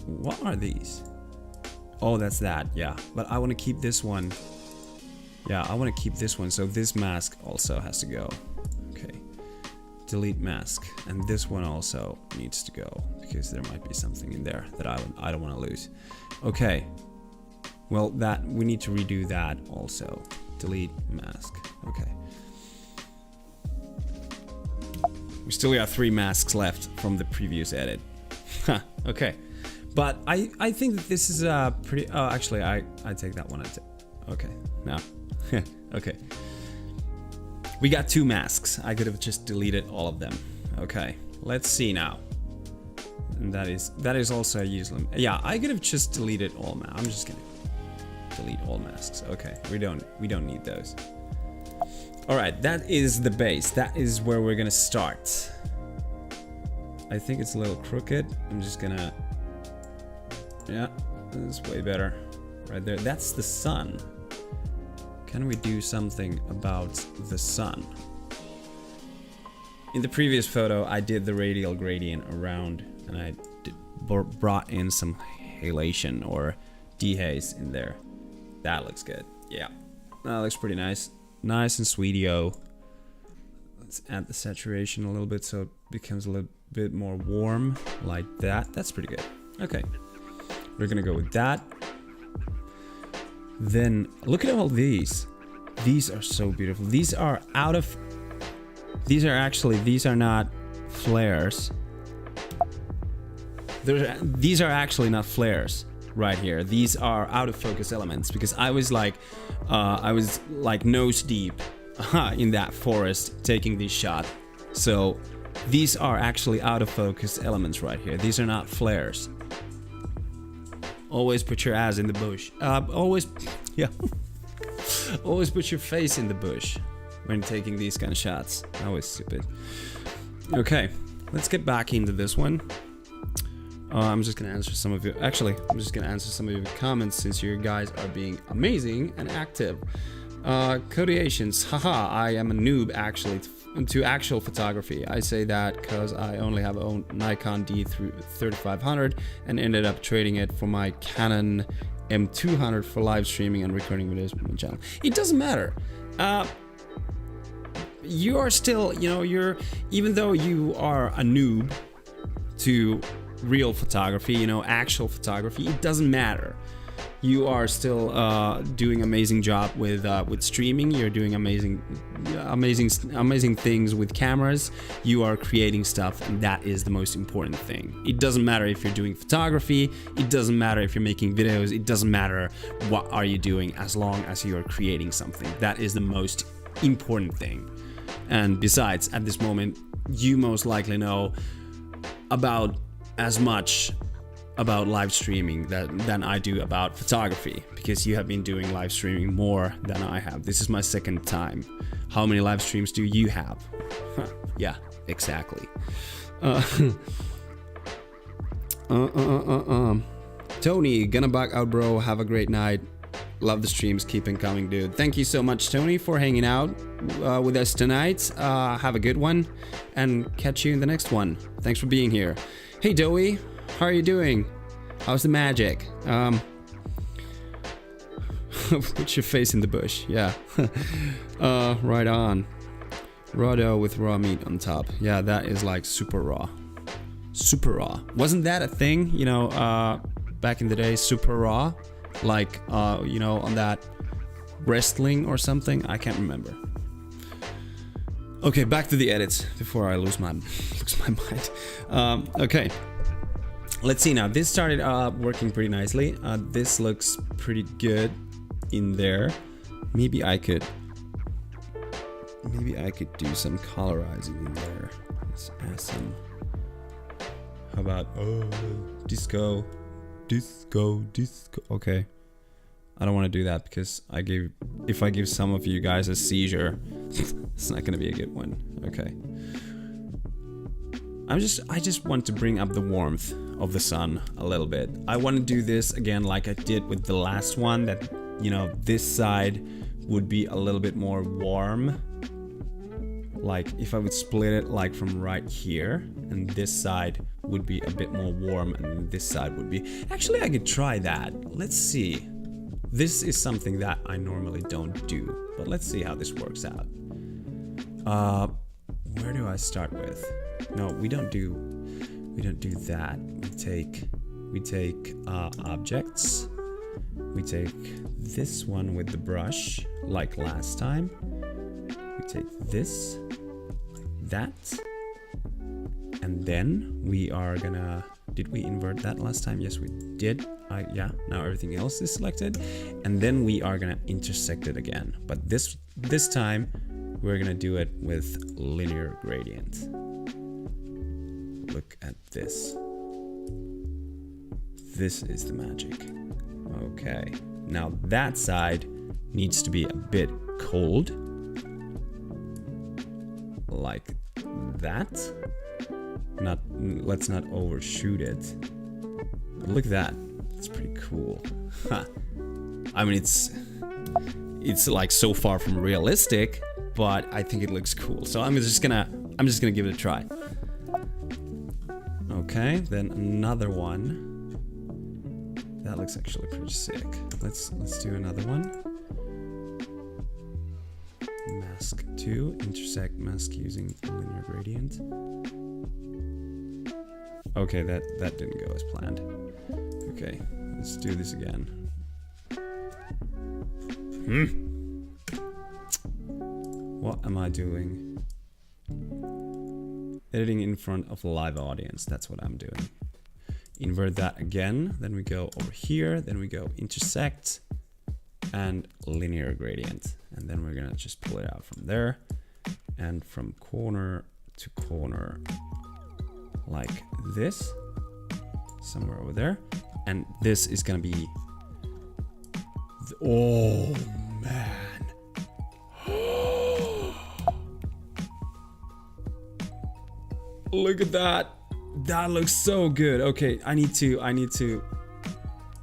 what are these? Oh, that's that. Yeah, but I want to keep this one. Yeah, I want to keep this one. So this mask also has to go. Okay. Delete mask. And this one also needs to go because there might be something in there that I don't want to lose. Okay. Well, that we need to redo that also. Delete mask. Okay. We still got 3 masks left from the previous edit. Okay. But I think that this is a pretty... Oh, actually, I take that one. Okay. Now. Okay. We got 2 masks. I could have just deleted all of them. Okay. Let's see now. And that is also useless. Yeah, I could have just deleted all masks. I'm just gonna delete all masks. Okay. We don't need those. Alright, that is the base. That is where we're gonna start. I think it's a little crooked. I'm just gonna... Yeah, that's way better. Right there. That's the sun. Can we do something about the sun? In the previous photo, I did the radial gradient around, and I brought in some halation or dehaze in there. That looks good. Yeah, that looks pretty nice. Nice and sweetio. Let's add the saturation a little bit so it becomes a little bit more warm, like that. That's pretty good. Okay. We're gonna go with that. Then look at all these. These are so beautiful. These are not flares. These are actually not flares right here. These are out of focus elements because I was like nose deep in that forest taking this shot. So these are actually out of focus elements right here. These are not flares. Always put your ass in the bush. Always put your face in the bush when taking these kind of shots. Always stupid. Okay, let's get back into this one. I'm just gonna answer some of you. Actually, I'm just gonna answer some of your comments since you guys are being amazing and active. Codiations, haha, I am a noob actually to actual photography. I say that because I only have a Nikon D3500 and ended up trading it for my Canon M200 for live streaming and recording videos on my channel. It doesn't matter. You are still, even though you are a noob to real photography, actual photography, it doesn't matter. You are still doing amazing job with streaming. You're doing amazing things with cameras. You are creating stuff, and that is the most important thing. It doesn't matter if you're doing photography. It doesn't matter if you're making videos. It doesn't matter what are you doing as long as you are creating something. That is the most important thing. And besides, at this moment, you most likely know about as much about live streaming than I do about photography, because you have been doing live streaming more than I have. This is my second time. How many live streams do you have? Yeah, exactly. Tony, gonna back out, bro. Have a great night. Love the streams. Keep on coming, dude. Thank you so much, Tony, for hanging out with us tonight. Have a good one, and catch you in the next one. Thanks for being here. Hey, Doey. How are you doing? How's the magic? Put your face in the bush. Yeah. Right on. Raw dough with raw meat on top. Yeah, that is like super raw. Super raw. Wasn't that a thing, you know, back in the day, super raw? Like, you know, on that wrestling or something? I can't remember. Okay, back to the edits before I lose my mind. Okay. Let's see now. This started working pretty nicely. This looks pretty good in there. Maybe I could do some colorizing in there. Let's add some. How about disco? Okay. I don't want to do that because if I give some of you guys a seizure, it's not gonna be a good one. Okay. I just want to bring up the warmth of the sun a little bit. I want to do this again like I did with the last one, that, you know, this side would be a little bit more warm. Like if I would split it like from right here, and this side would be a bit more warm and this side would be... Actually, I could try that. Let's see. This is something that I normally don't do, but let's see how this works out. Where do I start with? No, we don't do that. We take objects. We take this one with the brush, like last time. We take this, like that. And then we are gonna... Did we invert that last time? Yes, we did. Yeah, now everything else is selected. And then we are gonna intersect it again. But this time, we're gonna do it with linear gradient. Look at this. This is the magic. Okay. Now that side needs to be a bit cold. Like that. Let's not overshoot it. But look at that. It's pretty cool. I mean, it's like so far from realistic, but I think it looks cool. So I'm just gonna give it a try. Okay, then another one. That looks actually pretty sick. Let's do another one. Mask 2, intersect mask using linear gradient. Okay, that didn't go as planned. Okay, let's do this again. What am I doing? Editing in front of a live audience, that's what I'm doing. Invert that again, then we go over here, then we go intersect and linear gradient. And then we're gonna just pull it out from there and from corner to corner like this, somewhere over there. And this is gonna be, oh man. Look at that. That looks so good. Okay, I need to,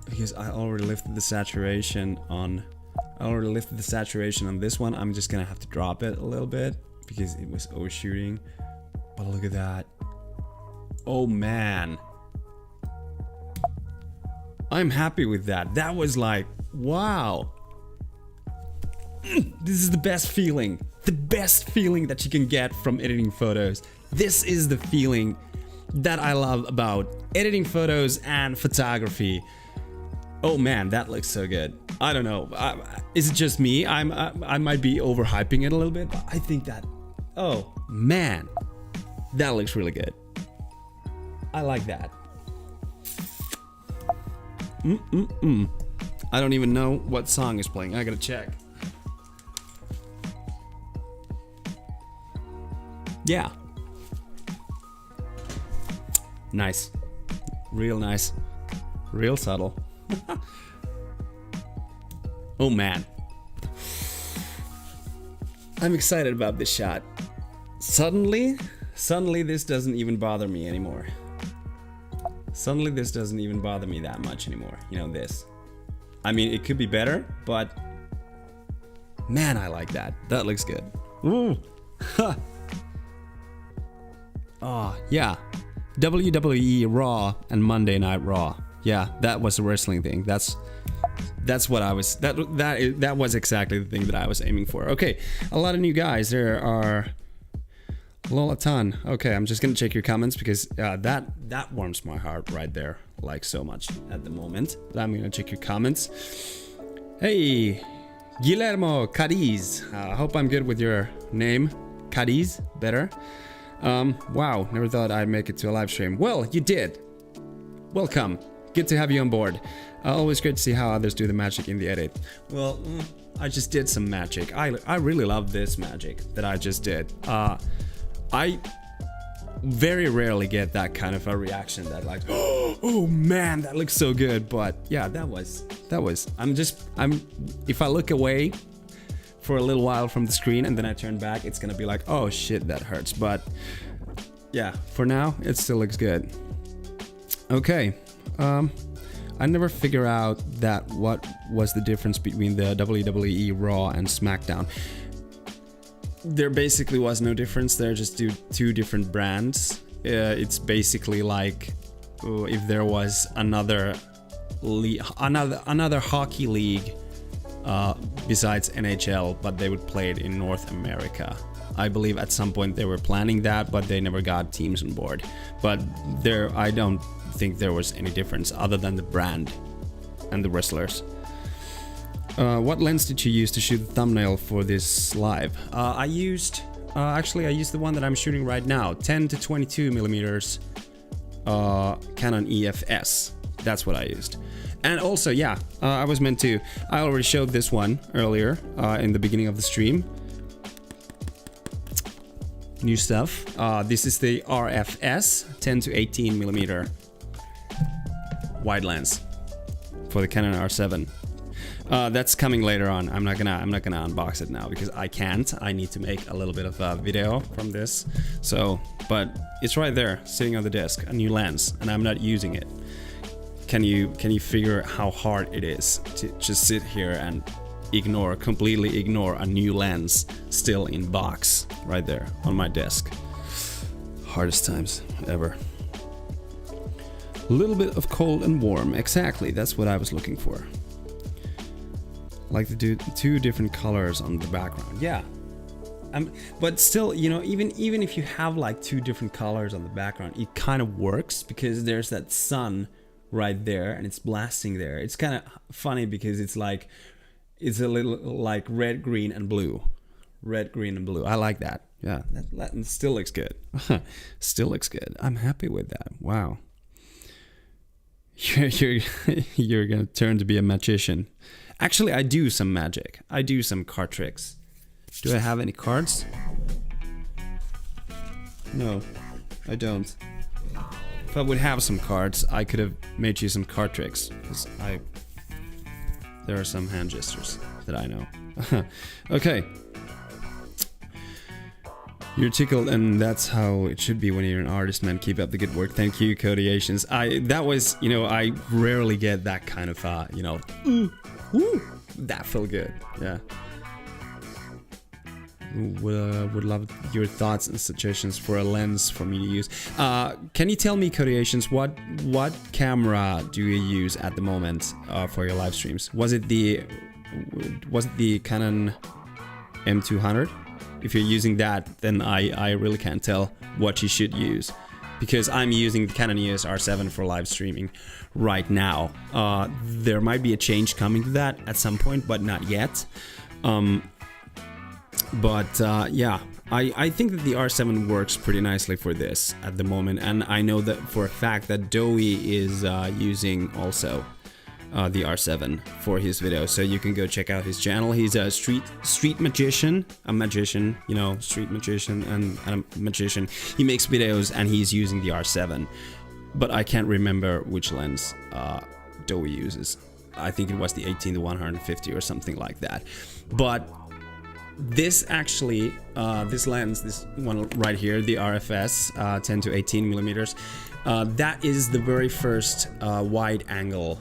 because I already lifted the saturation on this one. I'm just gonna have to drop it a little bit because it was overshooting. But look at that. Oh man. I'm happy with that. That was like, wow. This is the best feeling. The best feeling that you can get from editing photos. This is the feeling that I love about editing photos and photography. Oh man, that looks so good. I don't know. Is it just me? I might be overhyping it a little bit, but I think that, oh man, that looks really good. I like that. I don't even know what song is playing. I gotta check. Yeah. Nice. Real nice. Real subtle. Oh man. I'm excited about this shot. Suddenly this doesn't even bother me anymore. Suddenly this doesn't even bother me that much anymore. You know, this. I mean, it could be better, but man, I like that. That looks good. Ooh. Oh, yeah. WWE Raw and Monday Night Raw. Yeah, that was a wrestling thing. That's what I was, that was exactly the thing that I was aiming for. Okay, a lot of new guys. There are Lol a ton. Okay, I'm just gonna check your comments because that warms my heart right there, like so much at the moment. But I'm gonna check your comments. Hey, Guillermo Cadiz. I hope I'm good with your name. Cadiz, better. Wow, never thought I'd make it to a live stream. Well, you did. Welcome. Good to have you on board. Always great to see how others do the magic in the edit. Well, I just did some magic. I really love this magic that I just did. I very rarely get that kind of a reaction that like, oh man, that looks so good. But yeah, that was, if I look away for a little while from the screen and then I turn back, it's gonna be like, oh shit, that hurts. But yeah, for now, it still looks good. Okay, I never figure out that what was the difference between the WWE Raw and SmackDown. There basically was no difference. They're just two different brands. It's basically like if there was another hockey league besides NHL, but they would play it in North America. I believe at some point they were planning that, but they never got teams on board. But I don't think there was any difference other than the brand and the wrestlers. What lens did you use to shoot the thumbnail for this live? I used the one that I'm shooting right now, 10 to 22 millimeters Canon EOS. That's what I used. And also, yeah, I was meant to. I already showed this one earlier in the beginning of the stream. New stuff. This is the RFS 10 to 18 millimeter wide lens for the Canon R7. That's coming later on. I'm not gonna unbox it now because I can't. I need to make a little bit of a video from this. So, but it's right there, sitting on the desk, a new lens, and I'm not using it. Can you figure how hard it is to just sit here and completely ignore a new lens still in box right there on my desk? Hardest times ever. A little bit of cold and warm. Exactly, that's what I was looking for. Like to do two different colors on the background. Yeah. But still, you know, even if you have like two different colors on the background, it kind of works because there's that sun right there and it's blasting there. It's kind of funny because it's a little like red, green, and blue. Red, green, and blue. I like that. Yeah, that still looks good. Still looks good. I'm happy with that. Wow. You're gonna turn to be a magician. Actually, I do some magic. I do some card tricks. Do I have any cards? No, I don't. If I would have some cards, I could have made you some card tricks. Because there are some hand gestures that I know. Okay. You're tickled, and that's how it should be when you're an artist, man. Keep up the good work. Thank you, Codiations. That was, you know, I rarely get that kind of, you know, woo, that felt good. Yeah. Would love your thoughts and suggestions for a lens for me to use. Can you tell me, Codiations, what camera do you use at the moment for your live streams? Was it the Canon M200? If you're using that, then I really can't tell what you should use, because I'm using the Canon EOS R7 for live streaming right now. There might be a change coming to that at some point, but not yet. Yeah, I think that the R7 works pretty nicely for this at the moment, and I know that for a fact that Dowie is using also the R7 for his video, so you can go check out his channel. He's a street magician, you know, street magician and a magician. He makes videos and he's using the R7, but I can't remember which lens Dowie uses. I think it was the 18 to 150 or something like that. But this actually, this lens, this one right here, the RFS 10 to 18 millimeters, that is the very first wide angle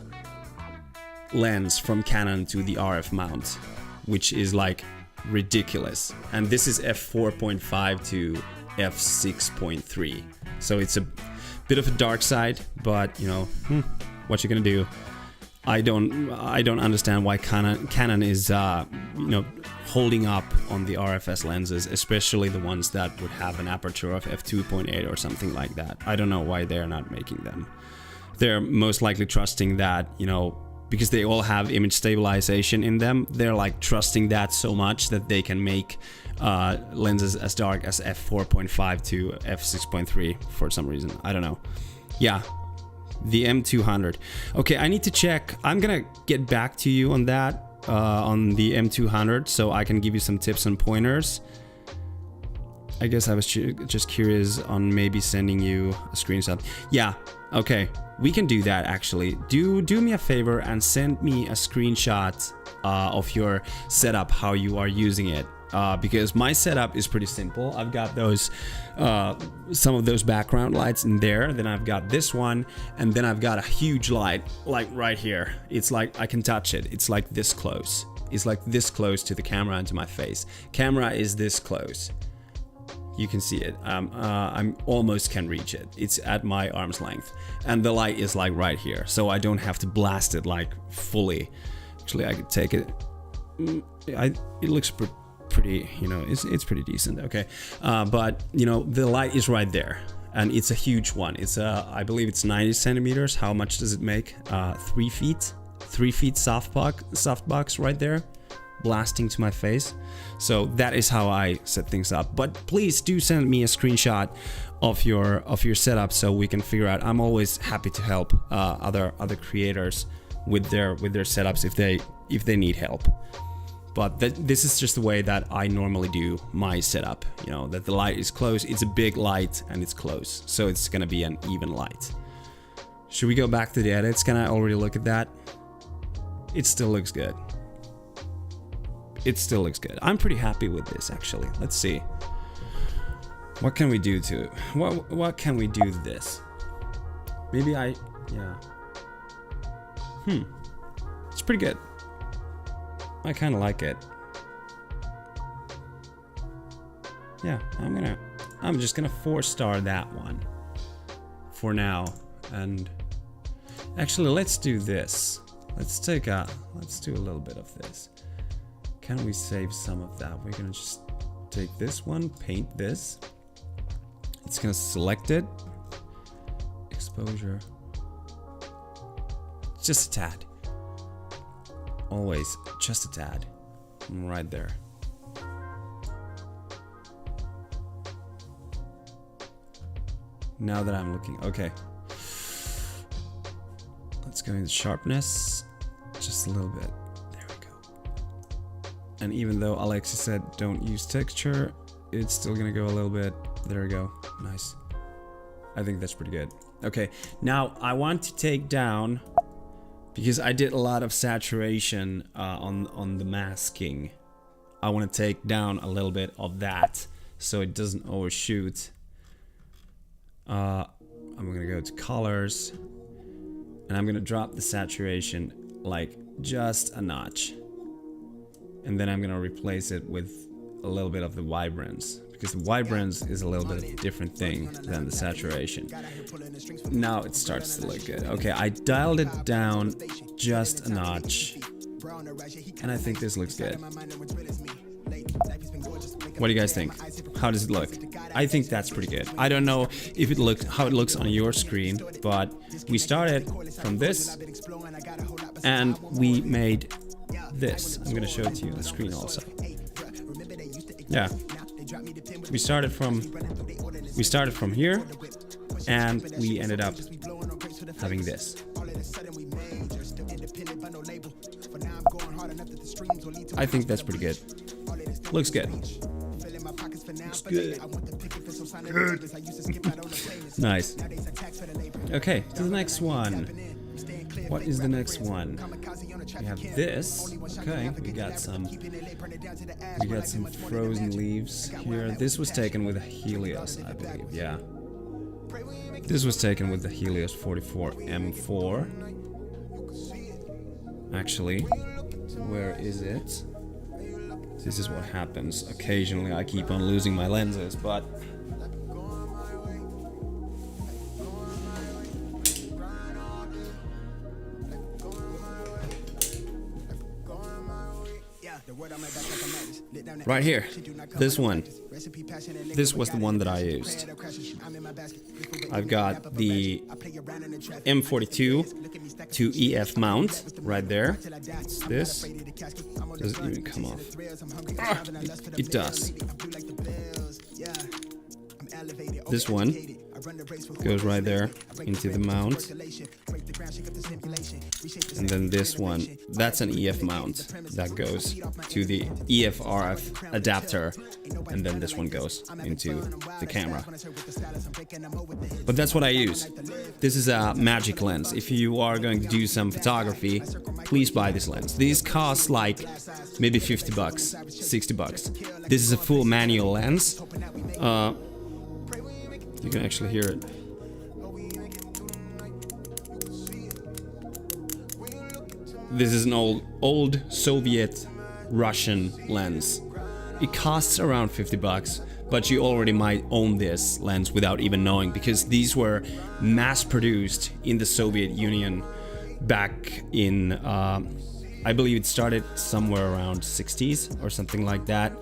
lens from Canon to the RF mount, which is like ridiculous. And this is f4.5 to f6.3, so it's a bit of a dark side, but you know, what you're gonna do. I don't understand why Canon is holding up on the RFS lenses, especially the ones that would have an aperture of f2.8 or something like that. I don't know why they're not making them. They're most likely trusting that, because they all have image stabilization in them, they're like trusting that so much that they can make lenses as dark as f4.5 to f6.3 for some reason. I don't know. Yeah, the M200. Okay, I need to check. I'm gonna get back to you on that, on the M200, so I can give you some tips and pointers. I guess I was just curious on maybe sending you a screenshot. Yeah, okay, we can do that actually. Do me a favor and send me a screenshot of your setup, how you are using it. Because my setup is pretty simple. I've got those, some of those background lights in there. Then I've got this one, and then I've got a huge light, like right here. It's like I can touch it. It's like this close. It's like this close to the camera and to my face. Camera is this close. You can see it. I'm almost can reach it. It's at my arm's length, and the light is like right here, so I don't have to blast it like fully. Actually, I could take it. It looks pretty, it's pretty decent. Okay, but the light is right there, and it's a huge one. It's I believe it's 90 centimeters. How much does it make? 3 feet. 3 feet softbox right there, blasting to my face. So that is how I set things up. But please do send me a screenshot of your setup so we can figure out. I'm always happy to help other creators with their setups if they need help. But this is just the way that I normally do my setup. That the light is close. It's a big light and it's close, so it's gonna be an even light. Should we go back to the edits? Can I already look at that? It still looks good. It still looks good. I'm pretty happy with this actually. Let's see. What can we do to it? What can we do to this? Maybe yeah. It's pretty good. I kind of like it. Yeah, I'm just gonna 4-star that one for now. And actually, let's do this. Let's do a little bit of this. Can we save some of that? We're gonna just take this one, paint this. It's gonna select it. Exposure. Just a tad. Always just a tad. Right there. Now that I'm looking, okay. Let's go into sharpness. Just a little bit. There we go. And even though Alexi said don't use texture, it's still gonna go a little bit. There we go. Nice. I think that's pretty good. Okay, now I want to take down, because I did a lot of saturation on the masking. I want to take down a little bit of that so it doesn't overshoot. I'm gonna go to colors, and I'm gonna drop the saturation like just a notch, and then I'm gonna replace it with a little bit of the vibrance, because the vibrance is a little bit of a different thing than the saturation. Now it starts to look good. Okay, I dialed it down just a notch, and I think this looks good. What do you guys think? How does it look? I think that's pretty good. I don't know if it looks how it looks on your screen, but we started from this and we made this. I'm gonna show it to you on the screen also. Yeah. We started from here, and we ended up having this. I think that's pretty good. Looks good. Looks good. Nice. Okay, to the next one. What is the next one? We have this. Okay, we got some frozen leaves here. This was taken with a Helios, I believe. Yeah. This was taken with the Helios 44 M4. Actually, where is it? This is what happens. Occasionally I keep on losing my lenses, but Right here, this one. This was the one that I used. I've got the M42 to EF mount right there. It's this. Doesn't even come off. Ah, it does. This one goes right there into the mount. And then this one, that's an EF mount that goes to the EF RF adapter, and then this one goes into the camera. But that's what I use. This is a magic lens. If you are going to do some photography, please buy this lens. These cost like maybe 50 bucks, 60 bucks. This is a full manual lens. You can actually hear it. This is an old Soviet Russian lens. It costs around 50 bucks, but you already might own this lens without even knowing, because these were mass produced in the Soviet Union back in, I believe it started somewhere around 60s or something like that.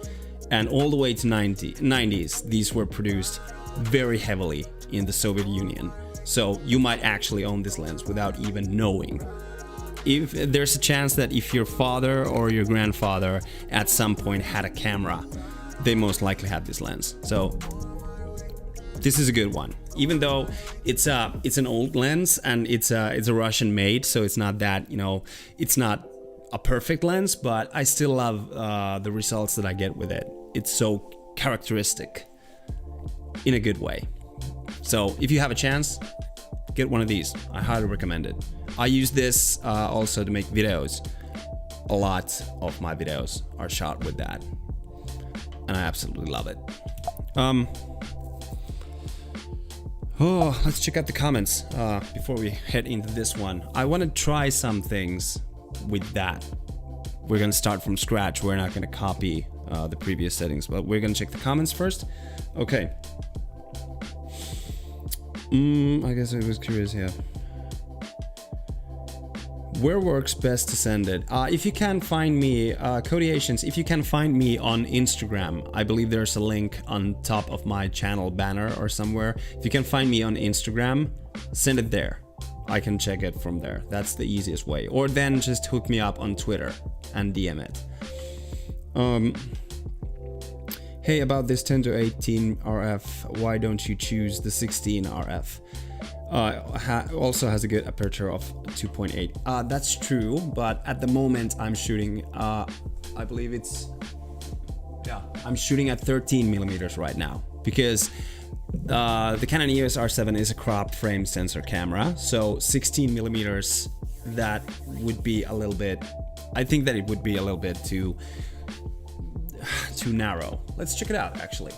And all the way to 90s, these were produced very heavily in the Soviet Union. So you might actually own this lens without even knowing. If there's a chance that if your father or your grandfather at some point had a camera, they most likely had this lens. So this is a good one, even though it's an old lens and it's a Russian made, so it's not that, you know, it's not a perfect lens, but I still love the results that I get with it. It's so characteristic in a good way. So if you have a chance, get one of these. I highly recommend it. I use this also to make videos. A lot of my videos are shot with that, and I absolutely love it. Oh, let's check out the comments before we head into this one. I want to try some things with that. We're gonna start from scratch. We're not gonna copy the previous settings, but we're gonna check the comments first. Okay. I guess I was curious here. Where works best to send it? If you can find me, Cody Asians, if you can find me on Instagram, I believe there's a link on top of my channel banner or somewhere. If you can find me on Instagram, send it there. I can check it from there. That's the easiest way. Or then just hook me up on Twitter and DM it. Hey, about this 10 to 18 RF, why don't you choose the 16 RF? Also has a good aperture of 2.8. That's true, but at the moment I'm shooting, I believe it's, yeah, I'm shooting at 13 millimeters right now, because the Canon EOS R7 is a cropped frame sensor camera, so 16 millimeters, that would be a little bit, I think that it would be a little bit too narrow. Let's check it out, actually.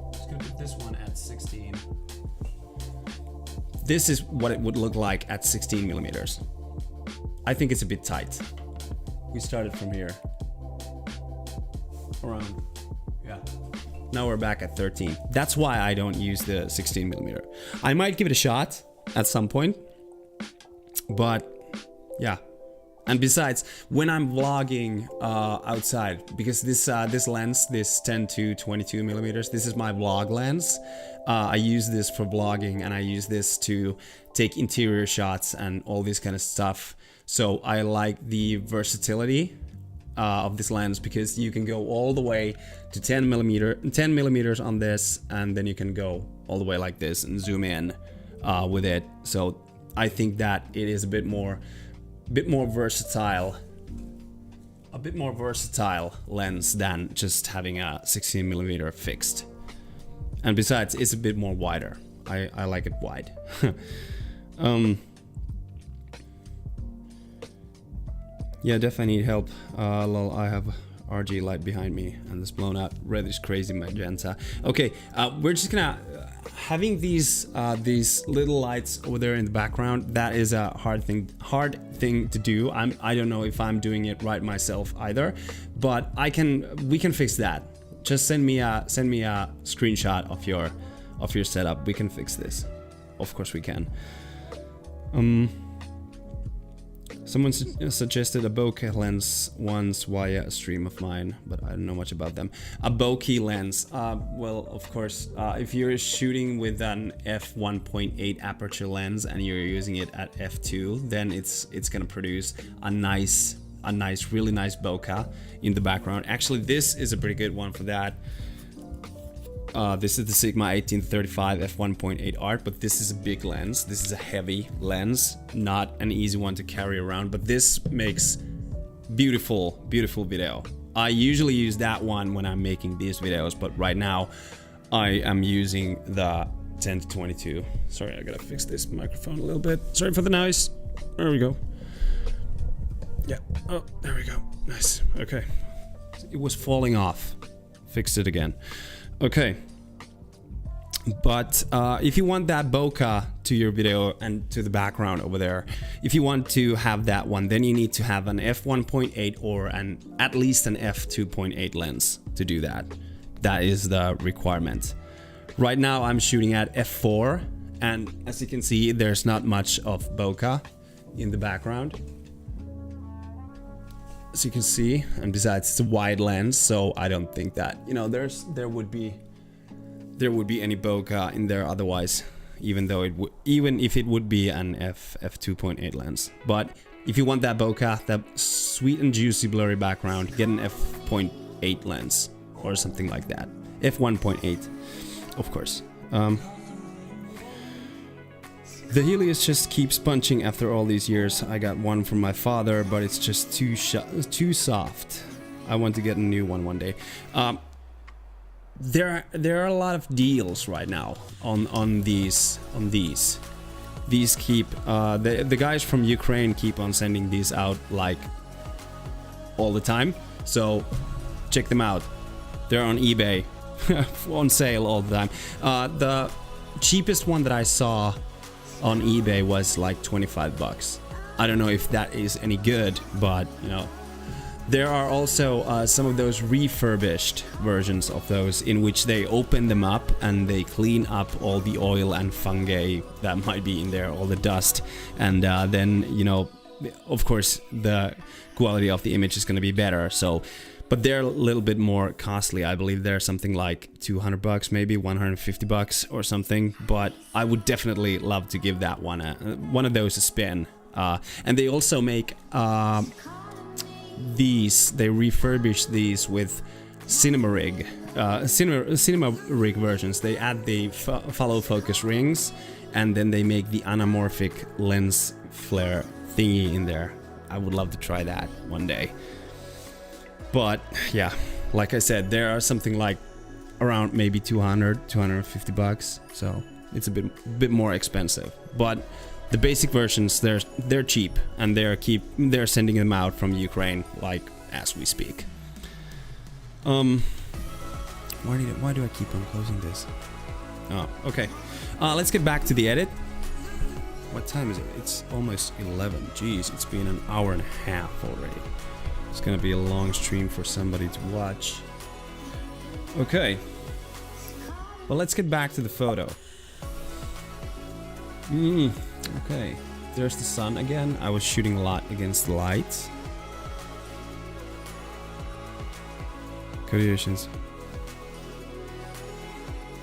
Let's go put this one at 16. This is what it would look like at 16 millimeters. I think it's a bit tight. We started from here. Around, yeah. Now we're back at 13. That's why I don't use the 16 millimeter. I might give it a shot at some point, but yeah. And besides, when I'm vlogging outside, because this lens, this 10 to 22 millimeters, this is my vlog lens. I use this for vlogging, and I use this to take interior shots and all this kind of stuff. So I like the versatility of this lens, because you can go all the way to 10 millimeters on this, and then you can go all the way like this and zoom in with it. So I think that it is a bit more versatile lens than just having a 16 millimeter fixed. And besides, it's a bit more wider. I like it wide. Yeah, definitely need help. Lol, I have RG light behind me and this blown out reddish crazy magenta. Okay, we're just gonna having these little lights over there in the background. That is a hard thing to do. I don't know if I'm doing it right myself either, but we can fix that. Just send me a screenshot of your setup. We can fix this. Of course we can. Someone suggested a bokeh lens once via a stream of mine, but I don't know much about them. A bokeh lens. Well, of course, if you're shooting with an f1.8 aperture lens and you're using it at f2, then it's gonna produce a really nice bokeh in the background. Actually, this is a pretty good one for that. This is the Sigma 1835 f1.8 art, but this is a big lens. This is a heavy lens, not an easy one to carry around, but this makes beautiful video. I usually use that one when I'm making these videos, but right now I am using the 10 to 22. Sorry, I gotta fix this microphone a little bit. Sorry for the noise. There we go. Yeah, oh, there we go. Nice, okay. It was falling off. Fixed it again. Okay, but if you want that bokeh to your video and to the background over there, if you want to have that one, then you need to have an f1.8 or at least an f2.8 lens to do that. That is the requirement. Right now I'm shooting at f4, and as you can see, there's not much of bokeh in the background. As you can see, and besides it's a wide lens, so I don't think that, you know, there would be any bokeh in there otherwise, even if it would be an f2.8 lens. But if you want that bokeh, that sweet and juicy blurry background, get an f.8 lens or something like that. f1.8, of course. The Helios just keeps punching after all these years. I got one from my father, but it's just too soft. I want to get a new one day. There are a lot of deals right now on these. These keep the guys from Ukraine keep on sending these out like all the time. So check them out. They're on eBay on sale all the time. The cheapest one that I saw on eBay was like 25 bucks. I don't know if that is any good, but you know, there are also some of those refurbished versions of those in which they open them up and they clean up all the oil and fungi that might be in there, all the dust, and then, you know, of course the quality of the image is going to be better. So, but they're a little bit more costly. I believe they're something like 200 bucks, maybe 150 bucks or something. But I would definitely love to give that one of those a spin. And they also make these. They refurbish these with cinema rig versions. They add the follow focus rings, and then they make the anamorphic lens flare thingy in there. I would love to try that one day. But yeah, like I said, there are something like around maybe 250 bucks, so it's a bit more expensive. But the basic versions, they're cheap, and they're sending them out from Ukraine like as we speak. Why do I keep on closing this? Oh, okay. Let's get back to the edit. What time is it? It's almost 11. Jeez, it's been an hour and a half already. It's gonna be a long stream for somebody to watch. Okay. Well, let's get back to the photo. Okay. There's the sun again. I was shooting a lot against the lights. Congratulations.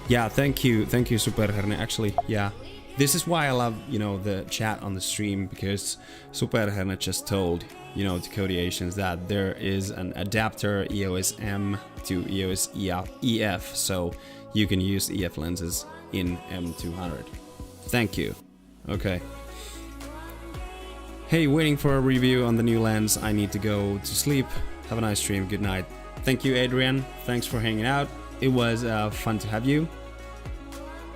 Yeah, thank you, Super Herne. Actually, yeah. This is why I love, you know, the chat on the stream, because Super Herne just told, you know, to Codiations that there is an adapter EOS M to EOS EF, so you can use EF lenses in M200. Thank you. Okay. Hey, waiting for a review on the new lens. I need to go to sleep. Have a nice stream. Good night. Thank you, Adrian. Thanks for hanging out. It was fun to have you.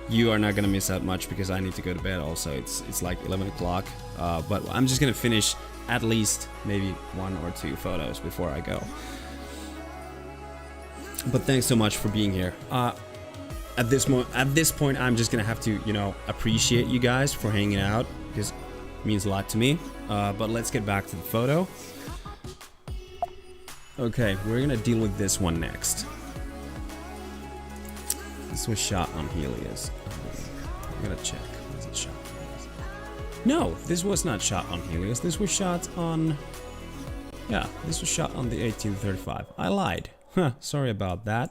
You are not gonna miss out much because I need to go to bed also. It's like 11 o'clock. But I'm just gonna finish at least maybe 1 or 2 photos before I go. But thanks so much for being here. At this point, I'm just gonna have to, you know, appreciate you guys for hanging out, because it means a lot to me. But let's get back to the photo. Okay, we're gonna deal with this one next. This was shot on Helios. I gotta check. Is it shot? No, this was not shot on Helios. This was shot on... Yeah, this was shot on the 1835. I lied. Huh, sorry about that.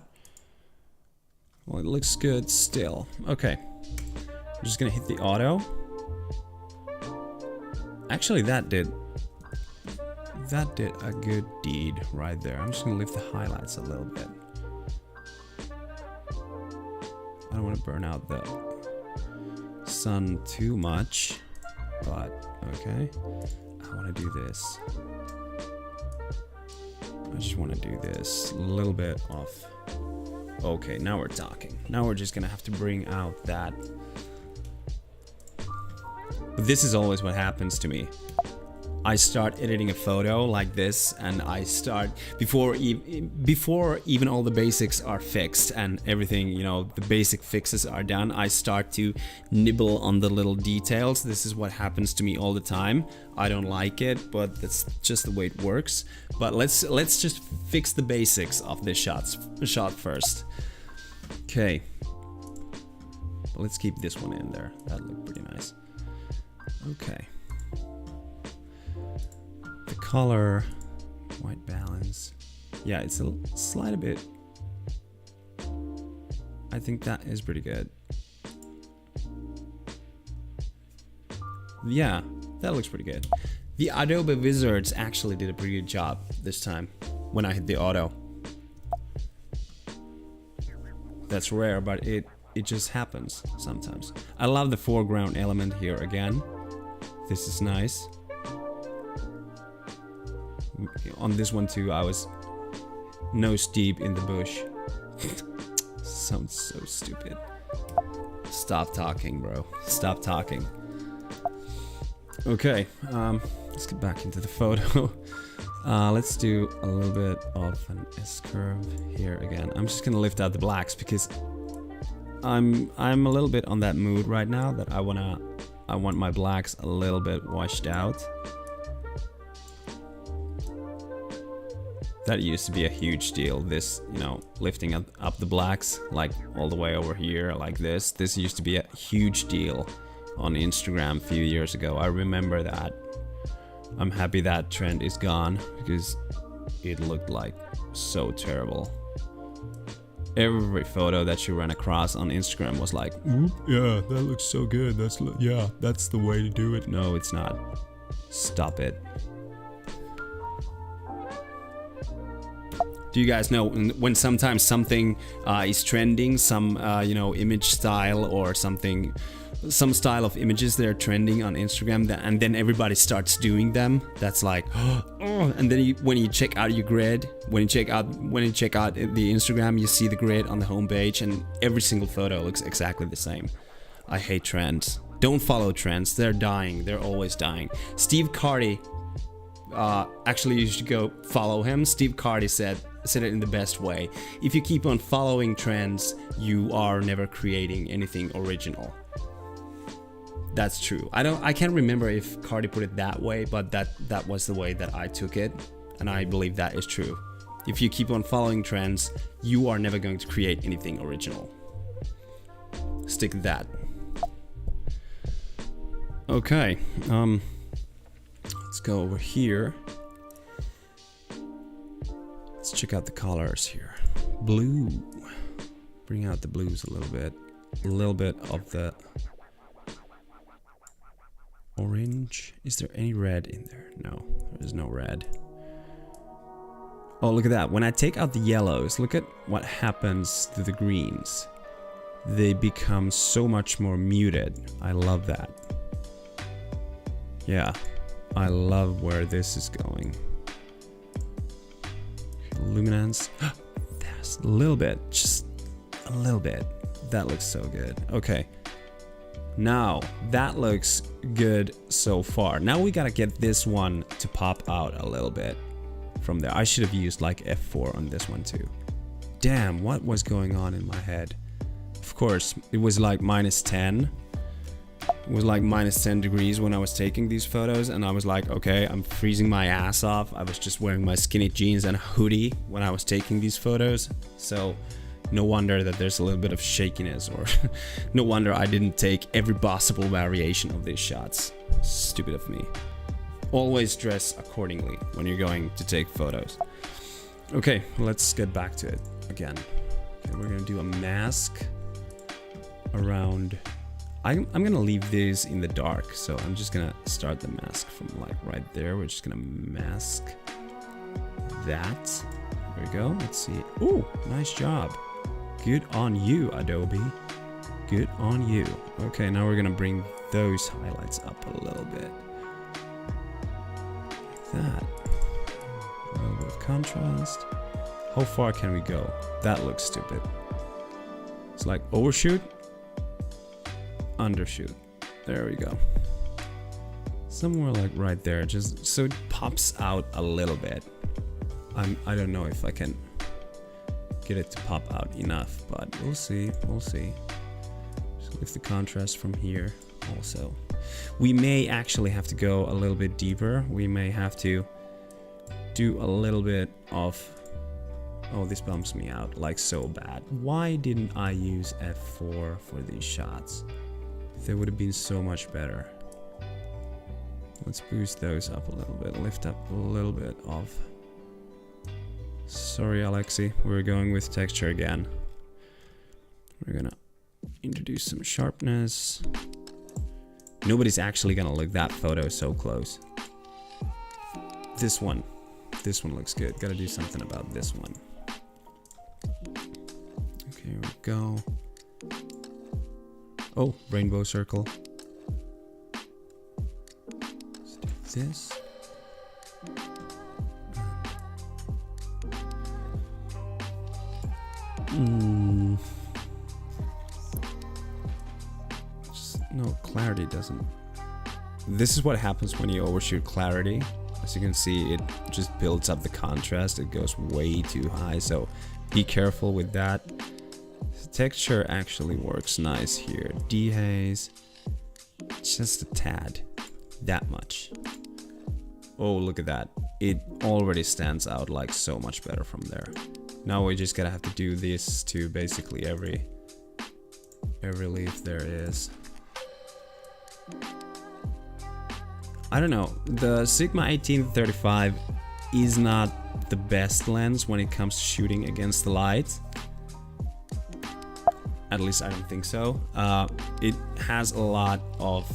Well, it looks good still. Okay. I'm just gonna hit the auto. Actually, that did a good deed right there. I'm just gonna lift the highlights a little bit. I don't want to burn out the sun too much, but okay. I want to do this. I just want to do this a little bit off. Okay, now we're talking. Now we're just gonna have to bring out that. But this is always what happens to me. I start editing a photo like this, and I start before even all the basics are fixed and everything, you know, the basic fixes are done. I start to nibble on the little details. This is what happens to me all the time. I don't like it, but that's just the way it works. But let's just fix the basics of this shot first. Okay. Let's keep this one in there. That looked pretty nice. Okay. The color, white balance. Yeah, it's a slight bit. I think that is pretty good. Yeah, that looks pretty good. The Adobe Wizards actually did a pretty good job this time when I hit the auto. That's rare, but it just happens sometimes. I love the foreground element here again. This is nice. On this one too, I was nose deep in the bush. Sounds so stupid. Stop talking, bro. Stop talking. Okay, let's get back into the photo. Let's do a little bit of an S-curve here again. I'm just gonna lift out the blacks because I'm a little bit on that mood right now that I want my blacks a little bit washed out. That used to be a huge deal, this, you know, lifting up the blacks, like all the way over here, like this. This used to be a huge deal on Instagram a few years ago. I remember that. I'm happy that trend is gone, because it looked like so terrible. Every photo that you ran across on Instagram was like, yeah, that looks so good. That's the way to do it. No, it's not. Stop it. Do you guys know when sometimes something is trending, some you know, image style or something, some style of images that are trending on Instagram, and then everybody starts doing them? That's like, oh, and then when you check out your grid, when you check out the Instagram, you see the grid on the homepage, and every single photo looks exactly the same. I hate trends. Don't follow trends. They're dying. They're always dying. Steve Carty. Actually, you should go follow him. Steve Carty said it in the best way. If you keep on following trends, you are never creating anything original. That's true. I can't remember if Carty put it that way, but that was the way that I took it, and I believe that is true. If you keep on following trends, you are never going to create anything original. Stick to that. Okay. Let's go over here. Let's check out the colors here. Blue. Bring out the blues a little bit. A little bit of the orange. Is there any red in there? No, there's no red. Oh, look at that. When I take out the yellows, look at what happens to the greens. They become so much more muted. I love that. Yeah. I love where this is going. Luminance. There's a little bit. Just a little bit. That looks so good. Okay. Now, that looks good so far. Now we gotta get this one to pop out a little bit from there. I should have used like F4 on this one too. Damn, what was going on in my head? Of course, it was like -10. It was like -10 degrees when I was taking these photos, and I was like, okay, I'm freezing my ass off. I was just wearing my skinny jeans and a hoodie when I was taking these photos. So No wonder that there's a little bit of shakiness, or no wonder I didn't take every possible variation of these shots. Stupid of me. Always dress accordingly when you're going to take photos. Okay, let's get back to it again. Okay, we're gonna do a mask around. I'm gonna leave these in the dark, so I'm just gonna start the mask from like right there. We're just gonna mask that. There we go. Let's see. Ooh, nice job. Good on you, Adobe. Good on you. Okay, now we're gonna bring those highlights up a little bit. Like that. A little bit of contrast. How far can we go? That looks stupid. It's like overshoot, undershoot. There we go. Somewhere like right there, just so it pops out a little bit. I don't know if I can get it to pop out enough, but we'll see. We'll see. Just lift the contrast from here also. We may actually have to go a little bit deeper. We may have to do a little bit of... Oh, this bumps me out like so bad. Why didn't I use F4 for these shots? They would have been so much better. Let's boost those up a little bit. Lift up a little bit of... Sorry, Alexi, we're going with texture again. We're gonna introduce some sharpness. Nobody's actually gonna look that photo so close. This one looks good. Gotta do something about this one. Okay, here we go. Oh, rainbow circle. Let's do this. No, clarity doesn't. This is what happens when you overshoot clarity. As you can see, it just builds up the contrast. It goes way too high, so be careful with that. Texture actually works nice here. Dehaze, just a tad, that much. Oh, look at that. It already stands out like so much better from there. Now we just gotta have to do this to basically every leaf there is. I don't know, the Sigma 18-35 is not the best lens when it comes to shooting against the light. At least I don't think so. It has a lot of,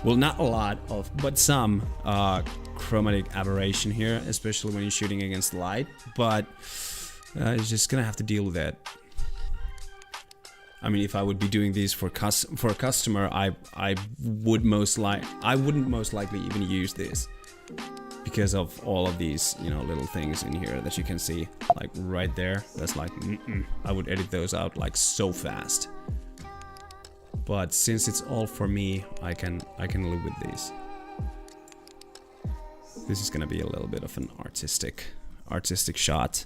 well, not a lot of, but some chromatic aberration here, especially when you're shooting against light, but you're just gonna have to deal with it. I mean, if I would be doing these for a customer, I wouldn't most likely even use this because of all of these, you know, little things in here that you can see, like right there. That's like, I would edit those out like so fast. But since it's all for me, I can live with these. This is gonna be a little bit of an artistic shot.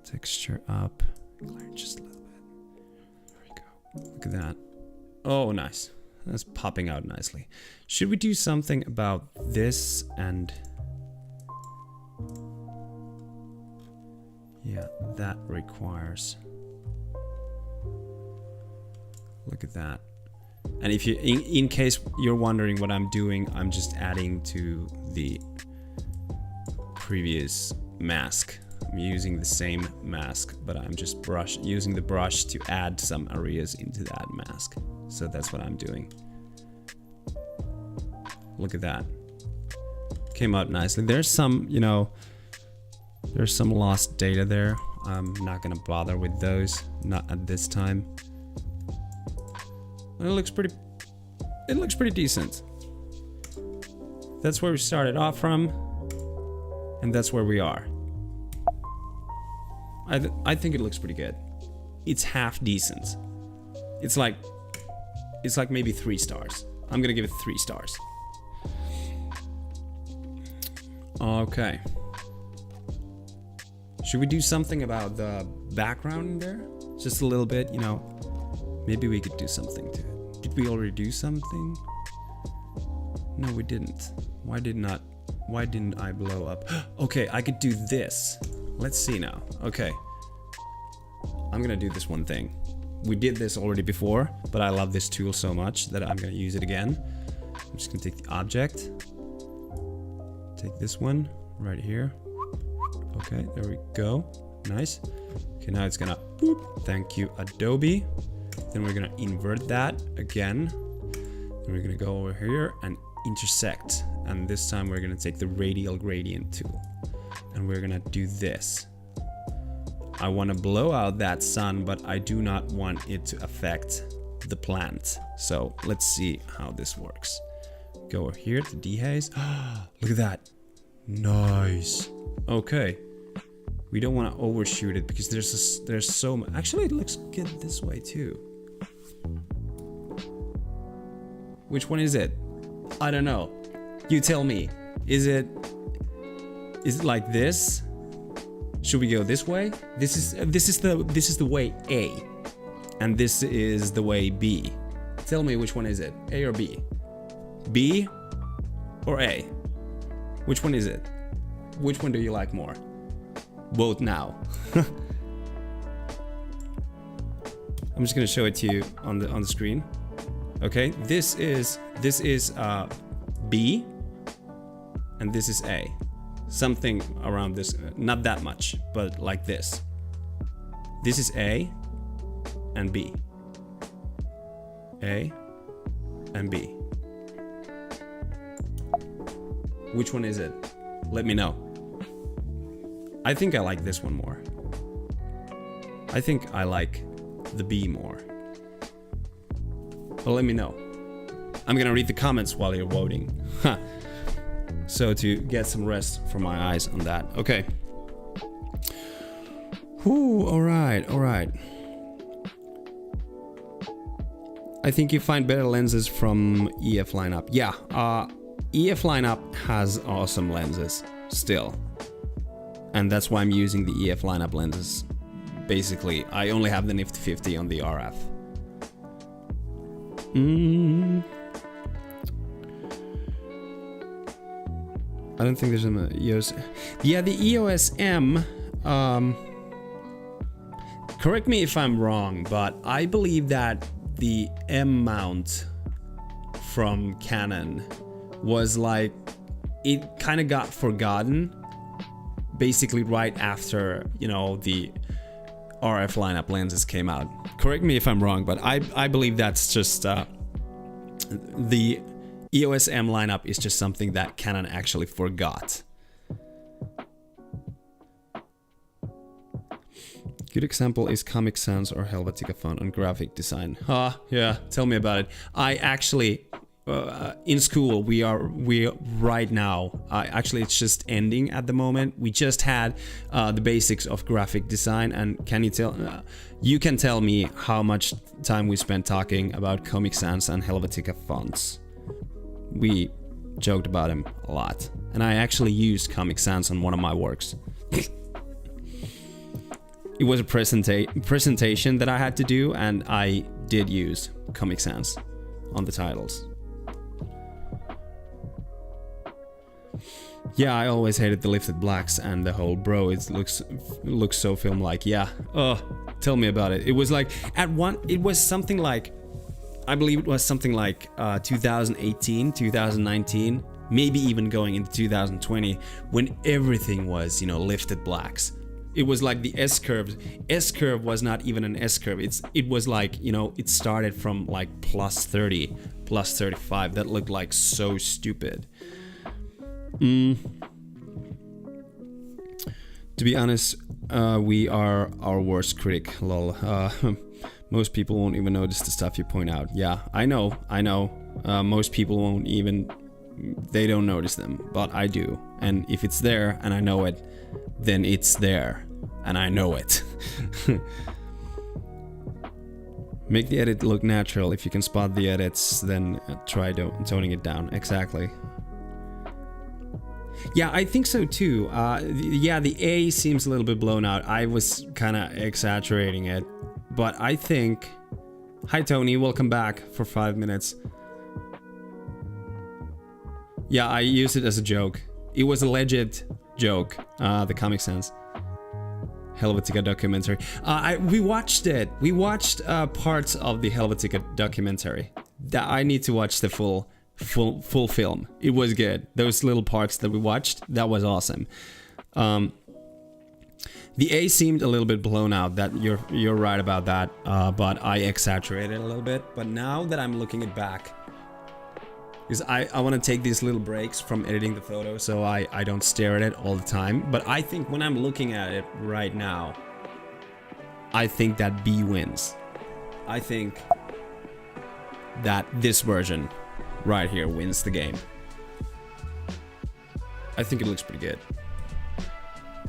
Texture up, glare just a little bit. There we go. Look at that. Oh, nice. That's popping out nicely. Should we do something about this and... Yeah, that requires... Look at that. And if you, in case you're wondering what I'm doing, I'm just adding to the previous mask. I'm using the same mask, but I'm just using the brush to add some areas into that mask. So that's what I'm doing. Look at that. Came out nicely. There's some, you know, there's some lost data there. I'm not gonna bother with those, not at this time. It looks pretty decent. That's where we started off from, and that's where we are. I think it looks pretty good. It's half decent. It's like maybe 3 stars. I'm gonna give it 3 stars. Okay. Should we do something about the background in there? Just a little bit, you know. Maybe we could do something to it. Did we already do something? No, we didn't. Why didn't I blow up? Okay, I could do this. Let's see now. Okay. I'm gonna do this one thing. We did this already before, but I love this tool so much that I'm gonna use it again. I'm just gonna take the object, take this one right here. Okay, there we go. Nice. Okay, now it's gonna boop. Thank you, Adobe. Then we're gonna invert that again. Then we're gonna go over here and intersect. And this time we're gonna take the radial gradient tool. And we're gonna do this. I wanna blow out that sun, but I do not want it to affect the plant. So let's see how this works. Go over here to dehaze. Look at that. Nice. Okay. We don't want to overshoot it because there's so much. Actually, it looks good this way too. Which one is it? I don't know. You tell me. Is it like this? Should we go this way? This is the way A, and this is the way B. Tell me which one is it? A or B? B or A? Which one is it? Which one do you like more? Both now. I'm just gonna show it to you on the screen. Okay, this is B, and this is A. Something around this, not that much, but like this. This is A and B. A and B. Which one is it? Let me know. I think I like this one more. I think I like the B more. But let me know. I'm gonna read the comments while you're voting. So to get some rest for my eyes on that. Okay. Whew, alright. I think you find better lenses from EF lineup. Yeah, EF lineup has awesome lenses still. And that's why I'm using the EF lineup lenses. Basically, I only have the Nifty 50 on the RF. I don't think there's an EOS. Yeah, the EOS M. Correct me if I'm wrong, but I believe that the M mount from Canon was like, it kind of got forgotten. Basically right after, you know, the RF lineup lenses came out. Correct me if I'm wrong, but I believe that's just the EOS M lineup is just something that Canon actually forgot. Good example is Comic Sans or Helvetica font on graphic design. Yeah, tell me about it. I actually in school we right now actually it's just ending at the moment. We just had the basics of graphic design, and can you tell you can tell me how much time we spent talking about Comic Sans and Helvetica fonts. We joked about them a lot, and I actually used Comic Sans on one of my works. It was a presentation that I had to do, and I did use Comic Sans on the titles. Yeah, I always hated the lifted blacks and the whole bro, it looks so film-like. Yeah, tell me about it. It was like, it was something like, I believe it was something like 2018, 2019, maybe even going into 2020, when everything was, you know, lifted blacks. It was like the S-curve. S-curve was not even an S-curve. It was like, you know, it started from like plus 30, plus 35. That looked like so stupid. To be honest, we are our worst critic, lol. Most people won't even notice the stuff you point out. Yeah, I know. Most people won't even, they don't notice them, but I do. And if it's there and I know it, then it's there and I know it. Make the edit look natural. If you can spot the edits, then try toning it down. Exactly. Yeah, I think so too. Yeah, the A seems a little bit blown out. I was kind of exaggerating it, but I think... Hi Tony, welcome back for 5 minutes. Yeah, I used it as a joke. It was a legit joke, the Comic Sans. Helvetica documentary. We watched it. We watched parts of the Helvetica documentary. I need to watch the full film. It was good. Those little parts that we watched, that was awesome. The A seemed a little bit blown out. That you're right about that. But I exaggerated a little bit. But now that I'm looking it back, because I want to take these little breaks from editing the photo, so I don't stare at it all the time. But I think when I'm looking at it right now, I think that B wins. I think that this version right here wins the game. I think it looks pretty good.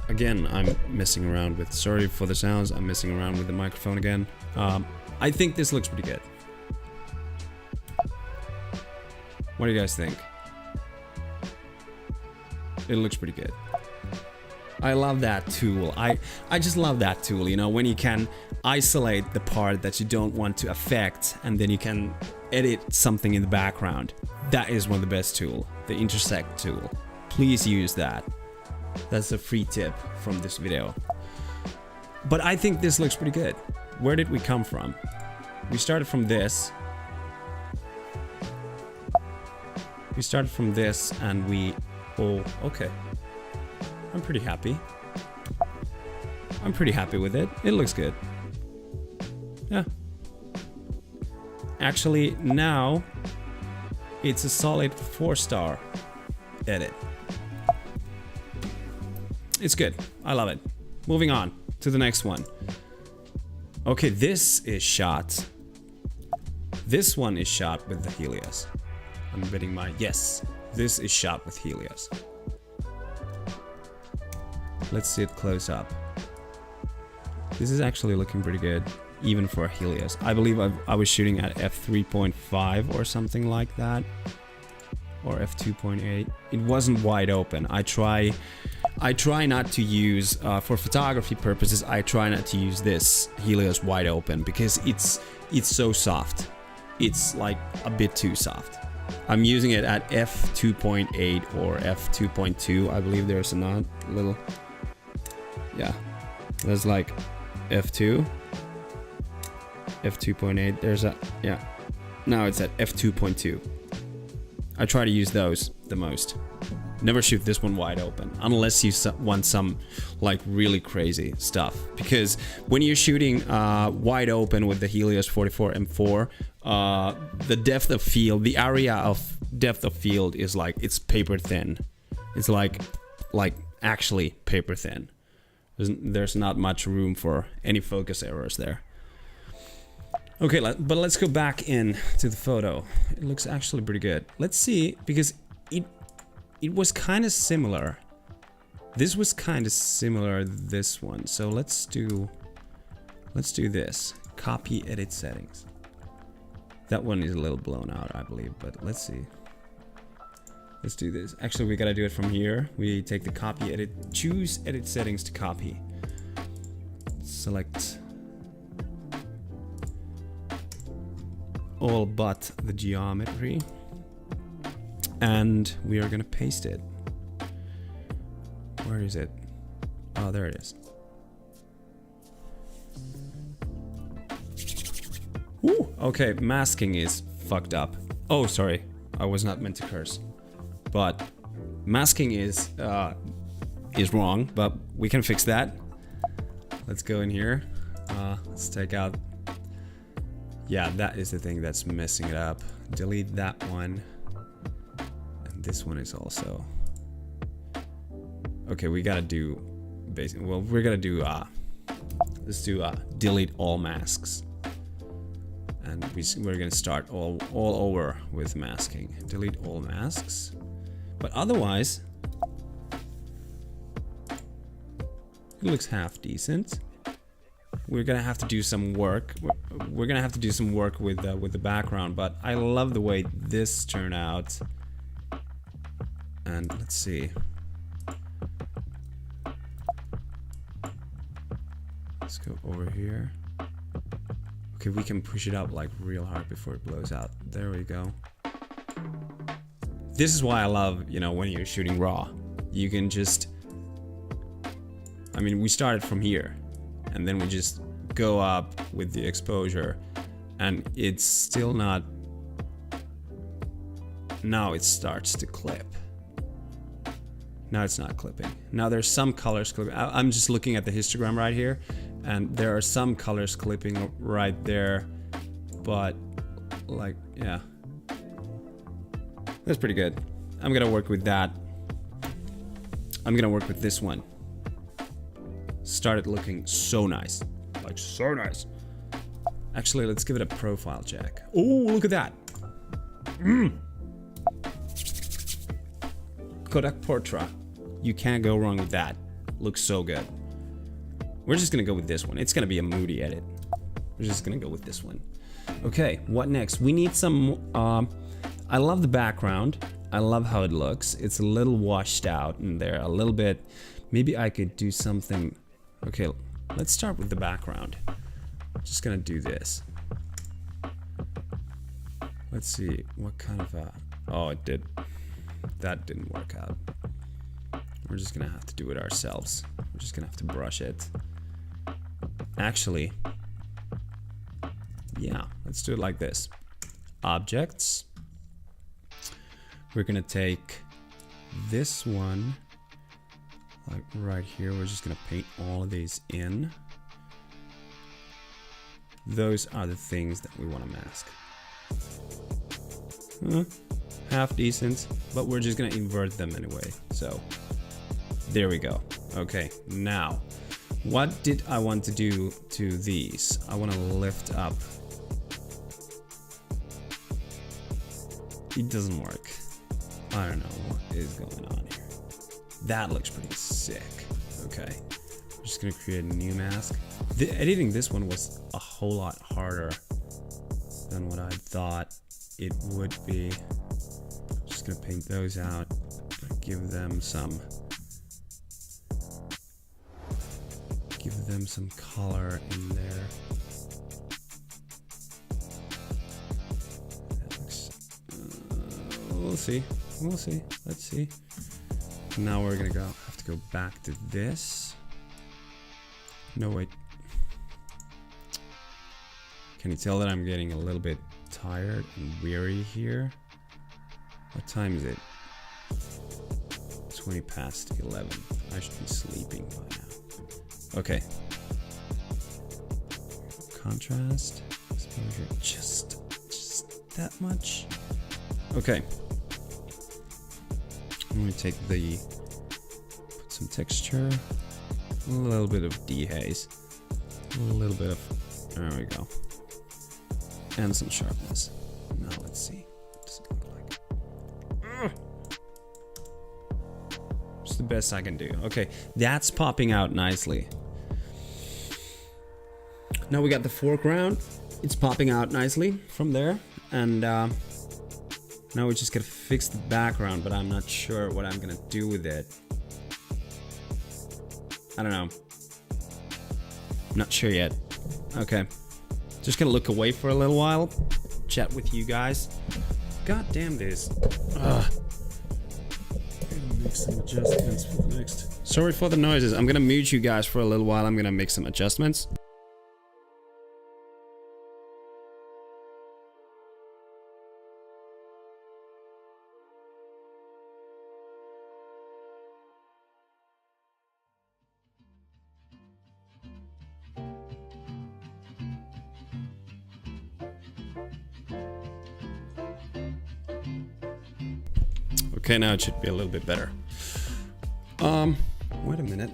Again, I'm messing around with, sorry for the sounds, I'm messing around with the microphone again. I think this looks pretty good. What do you guys think? It looks pretty good. I love that tool. I just love that tool, you know, when you can isolate the part that you don't want to affect and then you can edit something in the background. That is one of the best tools, the intersect tool. Please use that. That's a free tip from this video. But I think this looks pretty good. Where did we come from? We started from this. We started from this and we... Oh, okay. I'm pretty happy. I'm pretty happy with it. It looks good. Yeah. Actually, now it's a solid 4-star edit. It's good. I love it. Moving on to the next one. Okay, this is shot. This one is shot with the Helios. I'm betting my... Yes, this is shot with Helios. Let's see it close up. This is actually looking pretty good, even for a Helios. I believe I was shooting at f3.5 or something like that. Or f2.8. It wasn't wide open. I try not to use, for photography purposes, I try not to use this Helios wide open because it's so soft. It's like a bit too soft. I'm using it at f2.8 or f2.2. I believe there's a little, yeah, there's like f2, f2.8. There's a, yeah, now it's at f2.2. I try to use those the most. Never shoot this one wide open unless you want some like really crazy stuff, because when you're shooting wide open with the Helios 44 M4, the depth of field, the area of depth of field is like, it's paper thin. It's like actually paper thin. There's not much room for any focus errors there. Okay, but let's go back in to the photo. It looks actually pretty good. Let's see, because it was kind of similar. This was kind of similar to this one. So let's do this. Copy edit settings. That one is a little blown out, I believe, but let's see. Let's do this. Actually, we gotta do it from here. We take the copy edit, choose edit settings to copy. Select all but the geometry. And we are gonna paste it. Where is it? Oh, there it is. Ooh, okay, masking is fucked up. Oh, sorry, I was not meant to curse. But masking is wrong, but we can fix that. Let's go in here. Let's take out. Yeah, that is the thing that's messing it up. Delete that one. And this one is also. Okay, we gotta do basically. Well, we're gonna do. Let's do delete all masks. And we're gonna start all over with masking. Delete all masks. But otherwise, it looks half decent. We're gonna have to do some work. We're gonna have to do some work with the background. But I love the way this turned out. And let's see. Let's go over here. Okay, we can push it up like real hard before it blows out. There we go. This is why I love, you know, when you're shooting raw. You can just I mean, we started from here and then we just go up with the exposure and it's still not. Now it starts to clip. Now it's not clipping. Now there's some colors clipping. I'm just looking at the histogram right here, and there are some colors clipping right there, but like, yeah, that's pretty good. I'm gonna work with that. I'm gonna work with this one. Started looking so nice, like so nice. Actually, let's give it a profile check. Oh, look at that. Kodak Portra. You can't go wrong with that. Looks so good. We're just gonna go with this one. It's gonna be a moody edit. We're just gonna go with this one. Okay, what next? We need some, I love the background. I love how it looks. It's a little washed out in there, a little bit. Maybe I could do something. Okay, let's start with the background. Just gonna do this. Let's see, what kind of a, oh, it did. That didn't work out. We're just gonna have to do it ourselves. We're just gonna have to brush it. Actually, yeah, let's do it like this. Objects. We're gonna take this one, like right here. We're just gonna paint all of these in. Those are the things that we want to mask. Half decent, but we're just gonna invert them anyway. So there we go. Okay, now what did I want to do to these? I want to lift up. It doesn't work. I don't know what is going on here. That looks pretty sick. Okay, I'm just gonna create a new mask. Editing this one was a whole lot harder than what I thought it would be. Just gonna paint those out, give them some color in there. That looks, we'll see. Let's see. Now we're gonna have to go back to this. No, wait. Can you tell that I'm getting a little bit tired and weary here? What time is it? 20 past 11. I should be sleeping by now. Okay. Contrast. Exposure. Just that much. Okay. I'm gonna take the, put some texture, a little bit of dehaze, a little bit of, there we go, and some sharpness. Now let's see. What does it look like? It's the best I can do. Okay, that's popping out nicely. Now we got the foreground. It's popping out nicely from there, and now we just gotta fix the background, but I'm not sure what I'm gonna do with it. I don't know. Not sure yet. Okay. Just gonna look away for a little while. Chat with you guys. God damn this. Ugh. Gonna make some adjustments for the next. Sorry for the noises. I'm gonna mute you guys for a little while. I'm gonna make some adjustments. Okay, now it should be a little bit better. Wait a minute.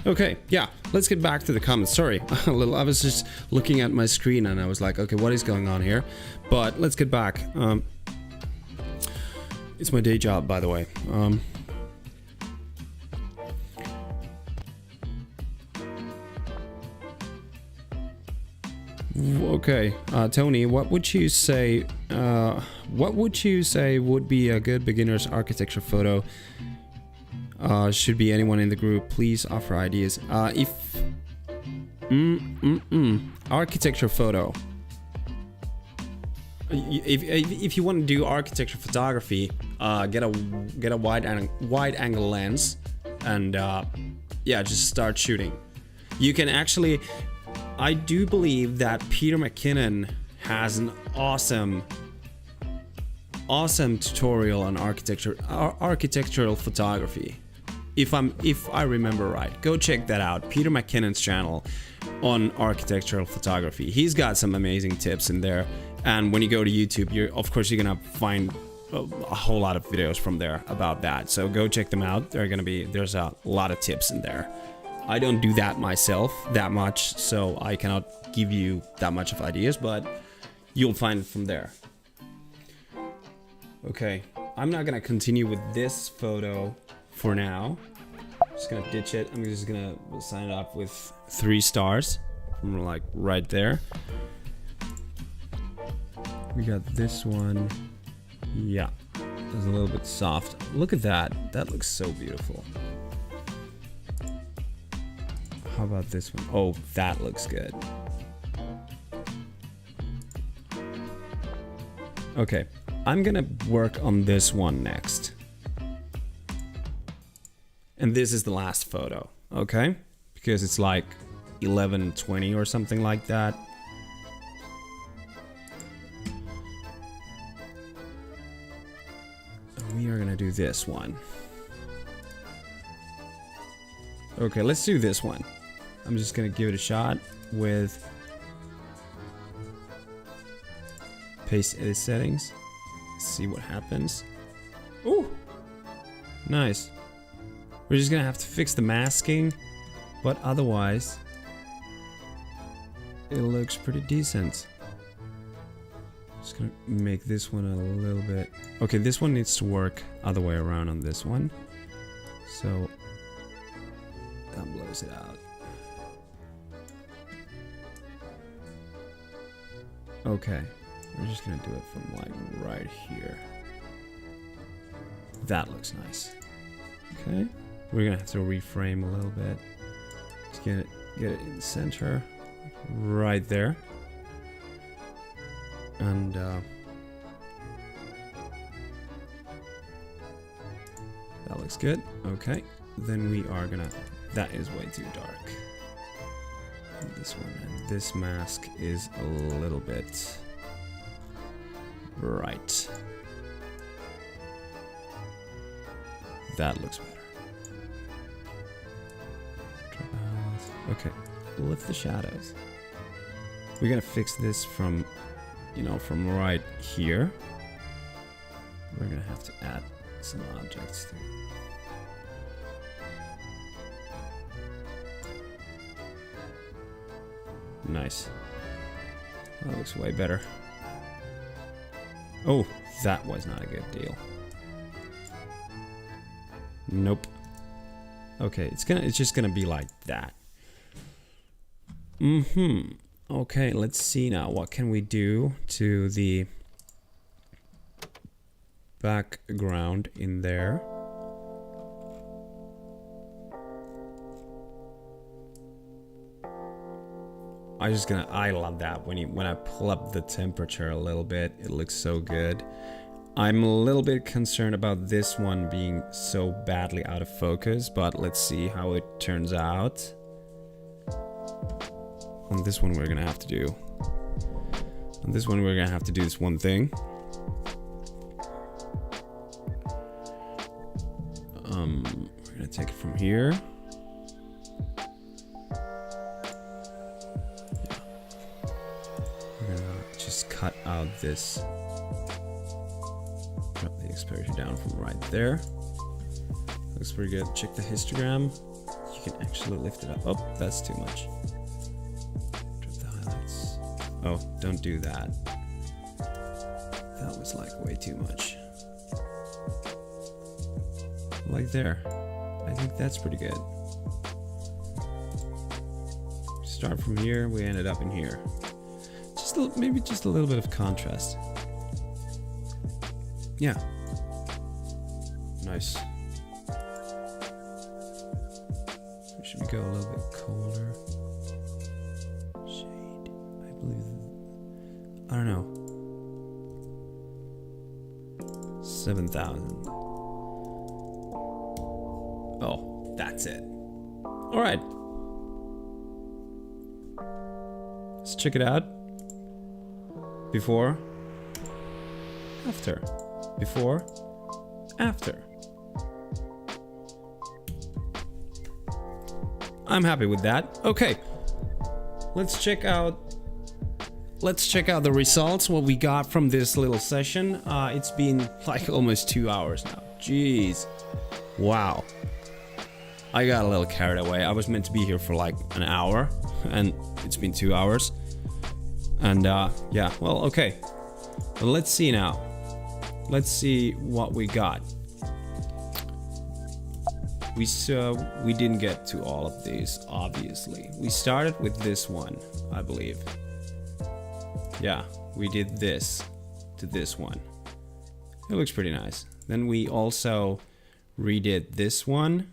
Okay, yeah, let's get back to the comments. Sorry, I was just looking at my screen and I was like, okay, what is going on here? But let's get back. It's my day job, by the way. Okay, Tony, what would you say? Would be a good beginner's architecture photo? Should be anyone in the group. Please offer ideas. Architecture photo. if you want to do architecture photography, get a wide angle lens, and yeah, just start shooting. You can actually, I do believe that Peter McKinnon has an awesome tutorial on architectural photography. If I remember right, go check that out. Peter McKinnon's channel on architectural photography. He's got some amazing tips in there. And when you go to YouTube, of course you're gonna find a whole lot of videos from there about that. So go check them out. There's a lot of tips in there. I don't do that myself that much, so I cannot give you that much of ideas, but you'll find it from there. Okay, I'm not gonna continue with this photo for now. I'm just gonna ditch it. I'm just gonna sign it up with 3 stars from like right there. We got this one. Yeah, it's a little bit soft. Look at that. That looks so beautiful. How about this one? Oh, that looks good. Okay, I'm gonna work on this one next. And this is the last photo, okay? Because it's like 11:20 or something like that. So we are gonna do this one. Okay, let's do this one. I'm just gonna give it a shot with paste edit settings. See what happens. Ooh, nice. We're just gonna have to fix the masking, but otherwise it looks pretty decent. Just gonna make this one a little bit. Okay, this one needs to work other way around on this one. So that blows it out. Okay, we're just gonna do it from like right here. That looks nice. Okay, we're gonna have to reframe a little bit to get it in the center, right there. And that looks good. Okay, then we are gonna. That is way too dark. And this one, and this mask is a little bit right. That looks better. Okay, lift the shadows. We're gonna fix this from, from right here. We're gonna have to add some objects to it. Nice. That looks way better. Oh, that was not a good deal. Nope. Okay, it's just gonna be like that. Okay, let's see now. What can we do to the background in there? I love that when I pull up the temperature a little bit, it looks so good. I'm a little bit concerned about this one being so badly out of focus, but let's see how it turns out. On this one we're gonna have to do this one thing. We're gonna take it from here. Just cut out this. Drop the exposure down from right there. Looks pretty good. Check the histogram. You can actually lift it up. Oh, that's too much. Drop the highlights. Oh, don't do that. That was like way too much. Like there. I think that's pretty good. Start from here. We ended up in here. Maybe just a little bit of contrast. Yeah. Nice. Should we go a little bit colder? Shade. I believe. I don't know. 7,000. Oh, that's it. All right. Let's check it out. Before, after. Before, after. I'm happy with that. Okay. Let's check out the results, what we got from this little session. It's been like almost 2 hours now. Jeez. Wow. I got a little carried away. I was meant to be here for like an hour, and it's been 2 hours. And yeah, well, okay. Well, let's see now. Let's see what we got. We didn't get to all of these, obviously. We started with this one, I believe. Yeah, we did this to this one. It looks pretty nice. Then we also redid this one,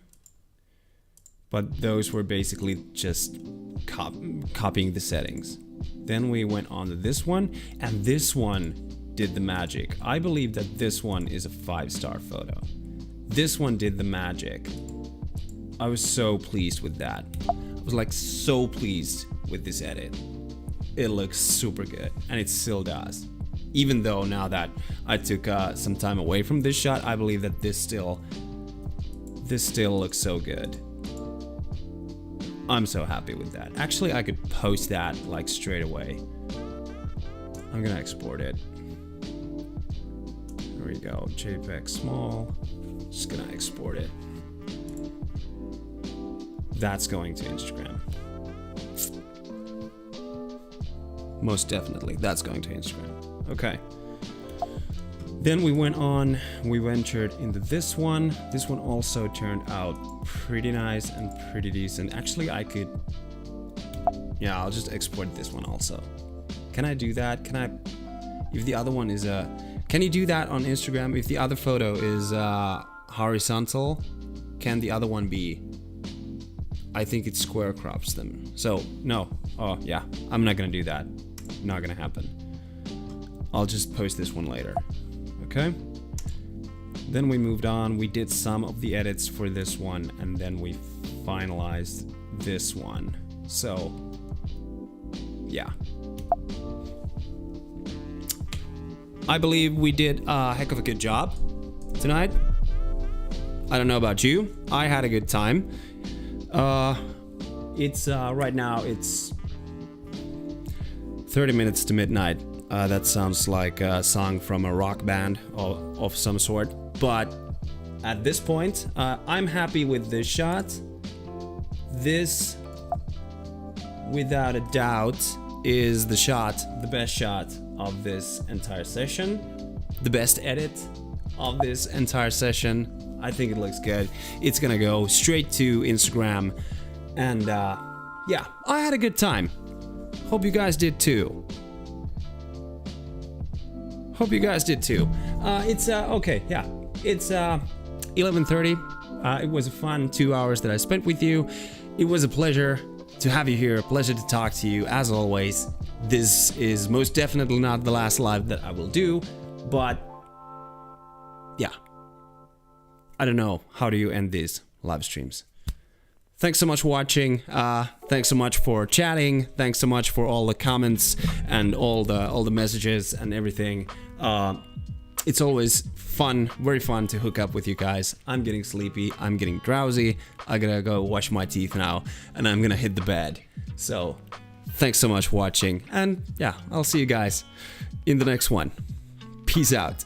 but those were basically just copying the settings. Then we went on to this one, and this one did the magic. I believe that this one is a 5-star photo. This one did the magic. I was so pleased with that. I was like so pleased with this edit. It looks super good, and it still does. Even though now that I took some time away from this shot, I believe that this still looks so good. I'm so happy with that. Actually, I could post that like straight away. I'm gonna export it. There we go, JPEG small. Just gonna export it. That's going to Instagram. Most definitely, that's going to Instagram. Okay. Then we went on, we ventured into this one. This one also turned out pretty nice and pretty decent. Actually, I could, yeah, I'll just export this one also. Can I do that? Can I, if the other one is can you do that on Instagram? If the other photo is horizontal, can the other one be, I think it square crops them. So no, oh yeah, I'm not gonna do that. Not gonna happen. I'll just post this one later. Okay. Then we moved on. We did some of the edits for this one, and then we finalized this one. So yeah. I believe we did a heck of a good job tonight. I don't know about you. I had a good time. It's right now it's 30 minutes to midnight. That sounds like a song from a rock band of some sort. But at this point, I'm happy with this shot. This, without a doubt, is the shot, the best shot of this entire session. The best edit of this entire session. I think it looks good. It's gonna go straight to Instagram. And yeah, I had a good time. Hope you guys did too. Hope you guys did too. It's okay, yeah. It's 11:30. It was a fun 2 hours that I spent with you. It was a pleasure to have you here. A pleasure to talk to you as always. This is most definitely not the last live that I will do, but yeah. I don't know, how do you end these live streams? Thanks so much for watching. Thanks so much for chatting. Thanks so much for all the comments and all the messages and everything. It's always fun, very fun to hook up with you guys. I'm getting sleepy. I'm getting drowsy. I gotta go wash my teeth now, and I'm gonna hit the bed. So, thanks so much for watching, and yeah, I'll see you guys in the next one. Peace out.